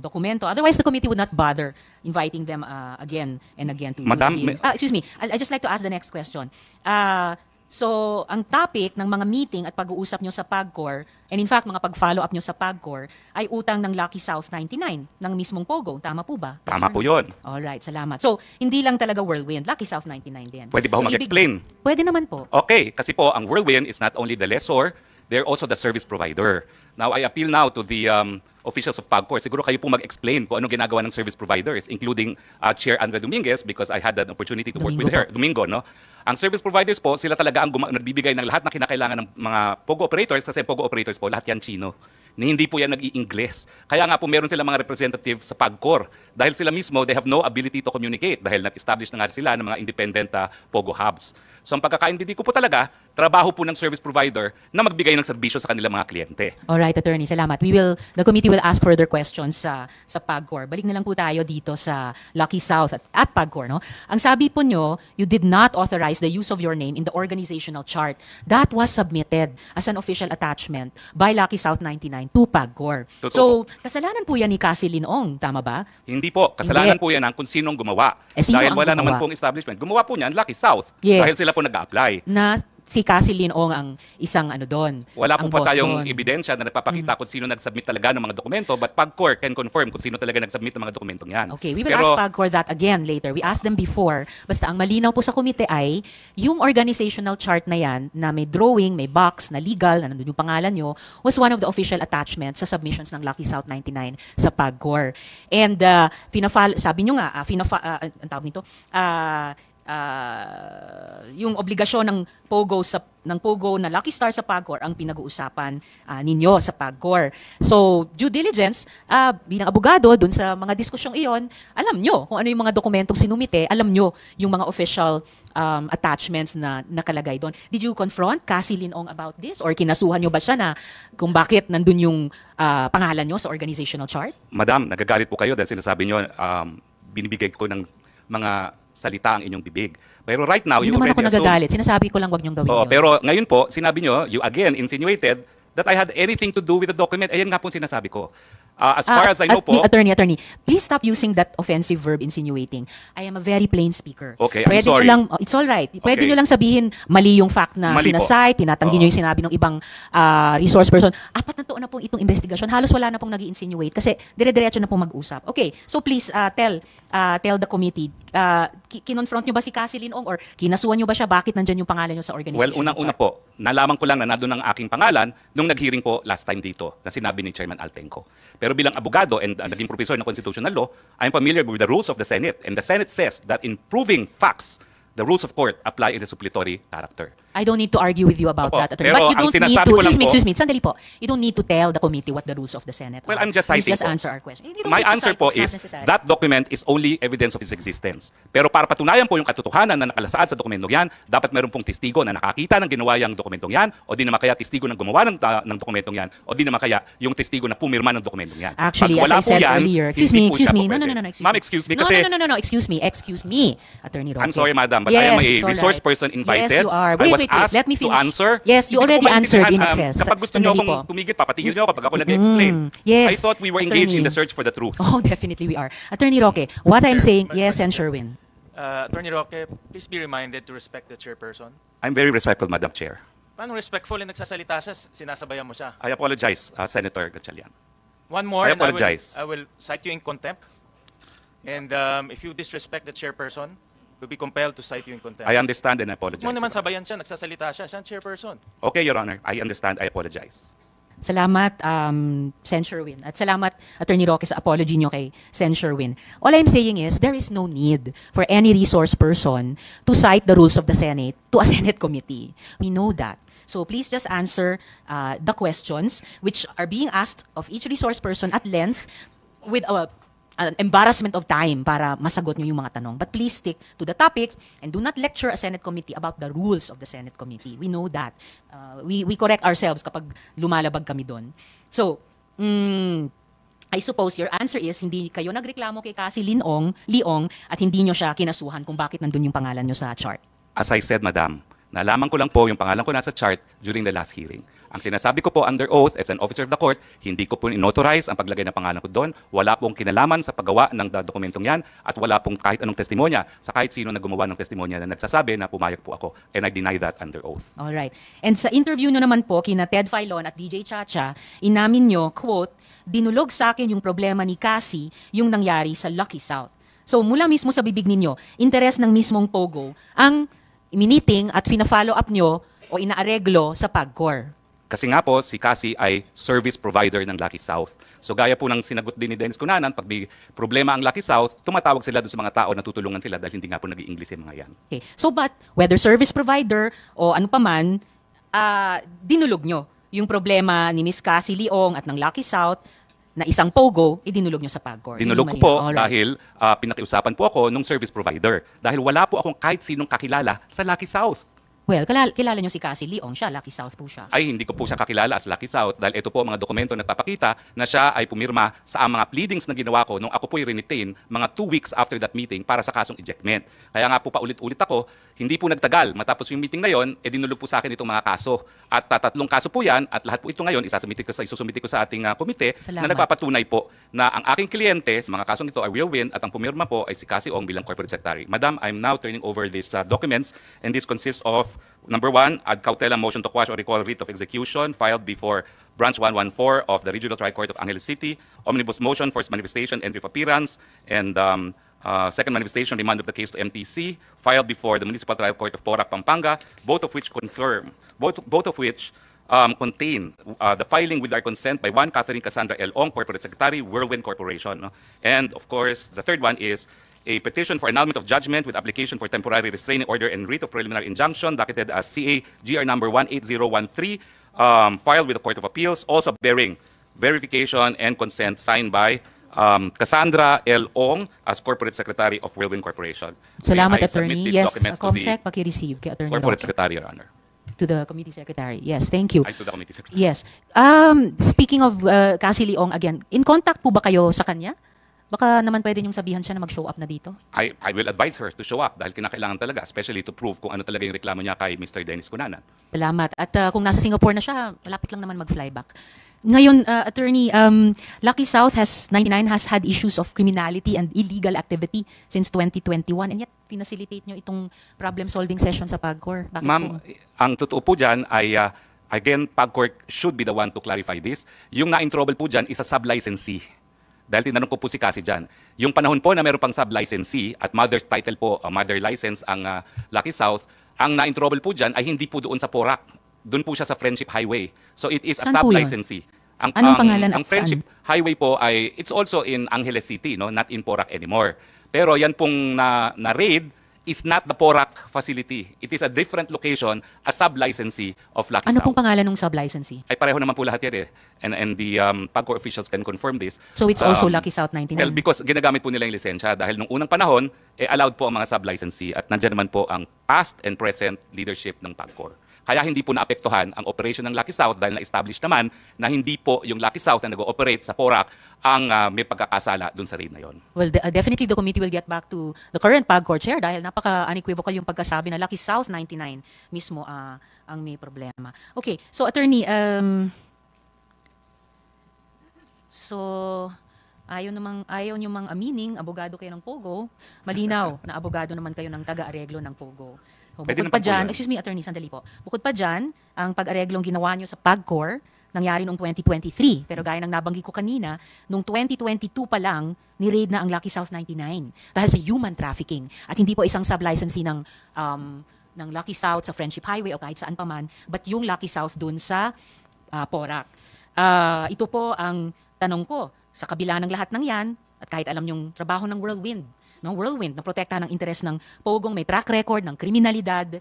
dokumento. Otherwise, the committee would not bother inviting them again and again to Madam, the hearings. Excuse me. I'd just like to ask the next question. So, ang topic ng mga meeting at pag-uusap nyo sa PAGCOR, and in fact, mga pag-follow up nyo sa PAGCOR, ay utang ng Lucky South 99, ng mismong POGO. Tama po ba? Tama po yun. Alright, salamat. So, hindi lang talaga Whirlwind, Lucky South 99 din. Pwede ba So, ako mag-explain? Pwede naman po. Okay, kasi po ang Whirlwind is not only the lessor, they're also the service provider. Now, I appeal now to the officials of PAGCOR. Siguro kayo po mag-explain kung anong ginagawa ng service providers, including Chair Andrea Dominguez because I had an opportunity to work with her. Domingo, no? Ang service providers po, sila talaga ang nagbibigay ng lahat na kinakailangan ng mga POGO operators kasi POGO operators po, lahat yan Chino. ni hindi po yan nag-i-Ingles. Kaya nga po meron silang mga representative sa PAGCOR. Dahil sila mismo, they have no ability to communicate dahil nag-establish na nga sila ng mga independent POGO hubs. So ang pagkakaintindi ko po talaga, trabaho po ng service provider na magbigay ng serbisyo sa kanilang mga kliyente. Alright, Attorney, salamat. The committee will ask further questions sa PAGCOR. Balik na lang po tayo dito sa Lucky South at PAGCOR. No? Ang sabi po nyo, you did not authorize the use of your name in the organizational chart. That was submitted as an official attachment by Lucky South 99 to PAGCOR. Totoo So, kasalanan po yan ni Cassie Linong, tama ba? Hindi po. Kasalanan Hindi. po yan ng kung sinong gumawa. Sino Dahil ang wala naman gumawa? pong establishment. Gumawa po niyan, Lucky South. Yes. Dahil sila po nag-a-apply. Na si Cassie Linong ang isang doon. Wala po ang pa boss tayong doon. ebidensya na nagpapakita kung sino nag-submit talaga ng mga dokumento, but PAGCOR can confirm kung sino talaga nag-submit ng mga dokumentong yan. Okay, we will ask PAGCOR that again later. We asked them before. Basta ang malinaw po sa komite ay yung organizational chart na yan na may drawing, may box na legal, na nandun yung pangalan nyo, was one of the official attachments sa submissions ng Lucky South 99 sa PAGCOR. And sabi nyo nga, ang tawag nito, yung obligasyon ng Pogo na Lucky Star sa PAGCOR ang pinag-uusapan ninyo sa PAGCOR. So, due diligence, bilang abogado, dun sa mga diskusyong iyon, alam nyo kung ano yung mga dokumentong sinumite, alam nyo yung mga official attachments na nakalagay doon. Did you confront Cassie Linong about this? Or kinasuhan nyo ba siya na kung bakit nandun yung pangalan nyo sa organizational chart? Madam, nagagalit po kayo dahil sinasabi nyo, binibigay ko ng mga salita ang inyong bibig. Pero right now, Hindi you naman already ako nagagalit. Sinasabi ko lang wag nyong gawin Oo, yun. pero ngayon po, sinabi nyo, you again insinuated that I had anything to do with the document. Ayan nga po sinasabi ko. As far as I know po... Attorney, please stop using that offensive verb insinuating. I am a very plain speaker. Okay, I'm Pwede sorry. nyo lang, it's all right. Pwede Okay. nyo lang sabihin mali yung fact na Mali po. sinasay, tinatanggi nyo yung sinabi ng ibang resource person. 4 na taon na pong itong investigasyon. Halos wala na pong nag-insinuate kasi dire-diretso na pong mag-usap. Okay, so please tell the committee, kinonfront nyo ba si Cassie Linong or kinasuhan nyo ba siya? Bakit nandyan yung pangalan nyo sa organization? Well, unang-una po, nalaman ko lang na nandun ang aking pangalan nung nag-hearing po last time dito na sinabi ni Chairman Altenco. Pero bilang abogado and naging professor ng constitutional law, I'm familiar with the rules of the Senate. And the Senate says that in proving facts, the rules of court apply in a suppletory character. I don't need to argue with you about Opo. that, Attorney. Pero But you ang don't need sinasabi to, ko lang po- excuse me, sandali po. You don't need to tell the committee what the rules of the Senate Well, are. I'm just Please citing just po. answer our question. You don't My need to answer cite, po it's not is necessary. that document is only evidence of its existence. Pero para patunayan po yung katotohanan na nakalasaad sa dokumentong yan, dapat meron pong testigo na nakakita ng ginawa yung dokumentong yan, o di naman kaya testigo na gumawa ng dokumentong yan, o di naman kaya yung testigo na pumirma ng dokumentong yan. Actually, Pag as wala I po said yan, earlier, excuse hindi me, po excuse siya me. po No, pwede. excuse Ma'am, me. excuse me kasi... No, excuse me, Attorney Roque. I'm sorry, madam, but Yes, I am it's a all resource right. person invited. Yes, you are. I Wait, was wait, asked let me to finish. answer. Yes, you Hindi ko already answered in maintindihan, excess. Kapag gusto nyo Sandali akong po. tumigil, papatigil nyo kapag ako nag-explain. Yes, I thought we were engaged in the Attorney. search for the truth. Oh, definitely we are. Attorney Roque, what I'm saying, yes, and Sherwin. Attorney Roque, please be reminded to respect the chairperson. I'm very respectful, Madam Chair. Paano respectful na nagsasalita siya, sinasabayan mo siya? I apologize, Senator Gatchalian. One more, I apologize. I will cite you in contempt. And if you disrespect the chairperson, we'll be compelled to cite you in contempt. I understand and I apologize. Mo naman sabayan siya, nagsasalita siya, siya ang chairperson. Okay, Your Honor. I understand. I apologize. Salamat, Sen. Sherwin. At salamat, Attorney Roque, sa apology nyo kay Sen. Sherwin. All I'm saying is, there is no need for any resource person to cite the rules of the Senate to a Senate committee. We know that. So please just answer the questions which are being asked of each resource person at length with an embarrassment of time para masagot nyo yung mga tanong. But please stick to the topics and do not lecture a Senate committee about the rules of the Senate committee. We know that. We correct ourselves kapag lumalabag kami doon. So, I suppose your answer is hindi kayo nagreklamo kay Cassie Linong at hindi nyo siya kinasuhan kung bakit nandun yung pangalan nyo sa chart. As I said, Madam, nalaman ko lang po yung pangalan ko nasa chart during the last hearing. Ang sinasabi ko po under oath as an officer of the court, hindi ko po inauthorize ang paglagay ng pangalan ko doon. Wala pong kinalaman sa paggawa ng dokumentong yan at wala pong kahit anong testimonya sa kahit sino na gumawa ng testimonya na nagsasabi na pumayag po ako. And I deny that under oath. All right. And sa interview nyo naman po kina Ted Filon at DJ Chacha, inamin nyo, quote, dinulog sa akin yung problema ni Cassie yung nangyari sa Lucky South. So mula mismo sa bibig ninyo, interes ng mismong Pogo ang meeting at fina-follow up nyo o inaareglo sa PAGCOR. Kasi nga po, si Cassie ay service provider ng Lucky South. So gaya po ng sinagot din ni Dennis Cunanan, pag may problema ang Lucky South, tumatawag sila doon sa mga tao na tutulungan sila dahil hindi nga po nag-i-English yung mga yan. Okay. So but, whether service provider o ano pa man, dinulog nyo yung problema ni Miss Cassie Leong at ng Lucky South na isang pogo, idinulog nyo sa PAGCOR. Dinulog ko po dahil pinakiusapan po ako nung service provider. Dahil wala po akong kahit sinong kakilala sa Lucky South. Well, kilala nyo si Cassie Leong, siya, Lucky South po siya. Ay hindi ko po siya kakilala as Lucky South dahil ito po mga dokumento nagpapakita na siya ay pumirma sa mga pleadings na ginawa ko nung ako po i-retain mga 2 weeks after that meeting para sa kasong ejectment. Kaya nga po paulit-ulit ako, hindi po nagtagal. Matapos yung meeting na yon, dinulog po sa akin itong mga kaso. At 3 kaso po yan at lahat po ito ngayon isusumite ko sa ating komite na nagpapatunay po na ang aking kliyente sa mga kasong ito ay Will Win at ang pumirma po ay si Cassie Ong bilang Corporate Secretary. Madam, I'm now turning over these documents and this consists of number 1, ad cautelam motion to quash or recall writ of execution filed before Branch 114 of the Regional Trial Court of Angeles City, omnibus motion for manifestation, entry of appearance, and second manifestation, remand of the case to MTC, filed before the Municipal Trial Court of Porac, Pampanga, both of which contain the filing with our consent by one Catherine Cassandra L. Ong, Corporate Secretary, Whirlwind Corporation. And of course, the third one is a petition for annulment of judgment with application for temporary restraining order and writ of preliminary injunction, docketed as CA GR number 18013, filed with the Court of Appeals, also bearing verification and consent signed by Cassandra L. Ong as Corporate Secretary of Whirlwind Corporation. Salamat, May I submit Attorney. these Yes, documents to Comsec, the paki-receive kay Attorney Corporate Roque. Secretary, Your Honor. To the Committee Secretary. Yes, thank you. Ay, to the Committee Secretary. Yes. Speaking of Cassie Leong again, in contact po ba kayo sa kanya? Baka naman pwede niyong sabihan siya na mag-show up na dito. I will advise her to show up dahil kinakailangan talaga, especially to prove kung ano talaga yung reklamo niya kay Mr. Dennis Cunanan. Salamat. At kung nasa Singapore na siya, malapit lang naman mag-fly back. Ngayon, Attorney, Lucky South has had issues of criminality and illegal activity since 2021 and yet pinacilitate niyo itong problem-solving session sa PAGCOR. Bakit Ma'am, po? ang totoo po dyan ay, again, PAGCOR should be the one to clarify this. Yung na-in-trouble po dyan is a sub-licensee. Dahil tinanong ko po si Cassie dyan. Yung panahon po na meron pang sub-licensee at mother's title po, mother license ang Lucky South, ang na-in-trouble po dyan ay hindi po doon sa Porac. Doon po siya sa Friendship Highway. So it is a Saan po yun? sub-licensee. Anong pangalan Ang at Friendship Highway po ay, it's also in Angeles City, no? Not in Porac anymore. Pero yan pong na-raid is not the Porac facility. It is a different location, a sub-licensee of Lucky Ano South. pong pangalan ng sub-licensee? Ay pareho naman po lahat yan eh. And the PAGCOR officials can confirm this. So it's also Lucky South 99? Well, because ginagamit po nila yung lisensya dahil nung unang panahon, allowed po ang mga sub-licensee at nandiyan naman po ang past and present leadership ng PAGCOR. Kaya hindi po naapektuhan ang operation ng Lucky South dahil na-establish naman na hindi po yung Lucky South na nag-ooperate sa Porac ang may pagkakasala dun sa raid na yon. Well, definitely the committee will get back to the current PAGCOR chair dahil napaka-unequivocal yung pagkasabi na Lucky South 99 mismo ang may problema. Okay, so Attorney, ayaw nyo mang amining, abogado kayo ng Pogo, malinaw na abogado naman kayo ng taga-areglo ng Pogo. So, Pwede bukod pa naman po dyan, yan. excuse me, Attorney, sandali po. Bukod pa dyan, ang pag-areglong ginawa nyo sa PAGCOR, nangyari noong 2023. Pero gaya ng nabanggit ko kanina, noong 2022 pa lang, ni-raid na ang Lucky South 99 dahil sa human trafficking. At hindi po isang sub-licensee ng Lucky South sa Friendship Highway o kahit saan pa man, but yung Lucky South dun sa Porac. Ito po ang tanong ko, sa kabila ng lahat ng yan, at kahit alam yung trabaho ng Whirlwind, na protektahan ng interes ng Pogong, may track record ng kriminalidad,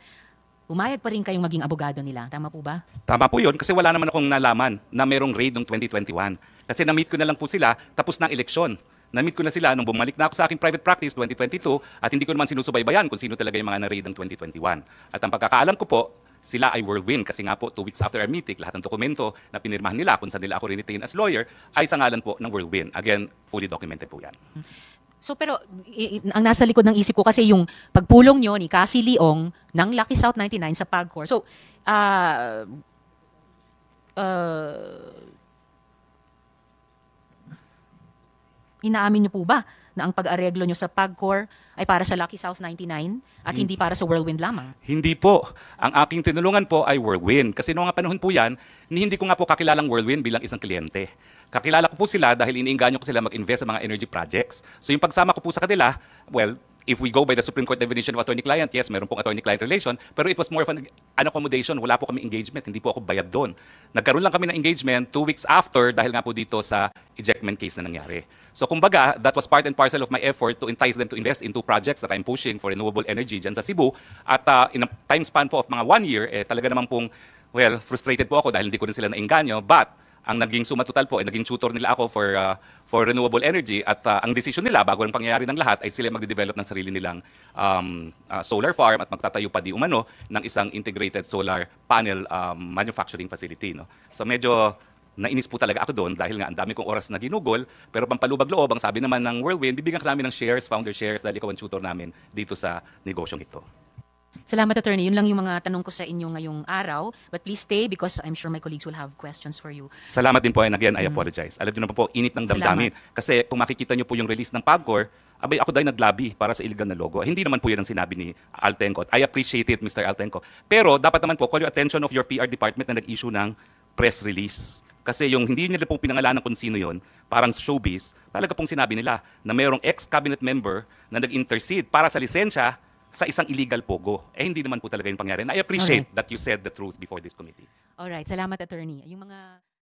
umayag pa rin kayong maging abogado nila. Tama po ba? Tama po yun kasi wala naman akong nalaman na merong raid noong 2021. Kasi na-meet ko na lang po sila tapos ng eleksyon. Na-meet ko na sila nung bumalik na ako sa aking private practice 2022 at hindi ko naman sinusubaybayan kung sino talaga yung mga na-raid ng 2021. At ang pagkakaalam ko po, sila ay Whirlwind kasi nga po 2 weeks after our meeting, lahat ng dokumento na pinirmahan nila kung saan nila ako retain as lawyer ay sa ngalan po ng Whirlwind. Again, fully documented po yan. So pero ang nasa likod ng isip ko kasi yung pagpulong nyo ni Cassie Leong ng Lucky South 99 sa PAGCOR. So inaamin nyo po ba na ang pag-areglo nyo sa PAGCOR ay para sa Lucky South 99 at hindi para sa Whirlwind lamang? Hindi po. Ang aking tinulungan po ay Whirlwind. Kasi noong panahon po yan, hindi ko nga po kakilalang Whirlwind bilang isang kliyente. Kakilala ko po sila dahil iniinganyo ko sila mag-invest sa mga energy projects. So yung pagsama ko po sa kanila, well, if we go by the Supreme Court definition of attorney-client, yes, meron pong attorney-client relation, pero it was more of an accommodation. Wala po kami engagement, hindi po ako bayad doon. Nagkaroon lang kami ng engagement 2 weeks after dahil nga po dito sa ejectment case na nangyari. So kumbaga, that was part and parcel of my effort to entice them to invest in 2 projects that I'm pushing for renewable energy dyan sa Cebu. At in a time span po of mga 1 year, talaga naman pong Well, frustrated po ako dahil hindi ko rin sila nainganyo, but ang naging suma total po ay naging tutor nila ako for renewable energy at ang decision nila bago ang pangyayari ng lahat ay sila magde-develop ng sarili nilang solar farm at magtatayo pa di umano ng isang integrated solar panel manufacturing facility. No? So medyo nainis po talaga ako doon dahil nga ang dami kong oras na ginugol, pero pampalubag-loob, ang sabi naman ng Whirlwind, bibigyan ka namin ng shares, founder shares, dahil ikaw ang tutor namin dito sa negosyong ito. Salamat, attorney. Yun lang yung mga tanong ko sa inyo ngayong araw. But please stay because I'm sure my colleagues will have questions for you. Salamat din po, and again, I apologize. Alam niyo naman po, init ng damdamin. Kasi kung makikita niyo po yung release ng PAGCOR, abay ako dahil naglabi para sa illegal na logo. Hindi naman po yun ang sinabi ni Altenco. I appreciate it, Mr. Altenco. Pero dapat naman po, call your attention of your PR department na nag-issue ng press release. Kasi yung hindi nila pong pinangalanan kung sino yun, parang showbiz, talaga pong sinabi nila na mayroong ex-cabinet member na nag-intercede para sa lisensya sa isang illegal pogo. Eh hindi naman po talaga yung pangyari. And I appreciate that you said the truth before this committee. Alright, salamat, attorney. Yung mga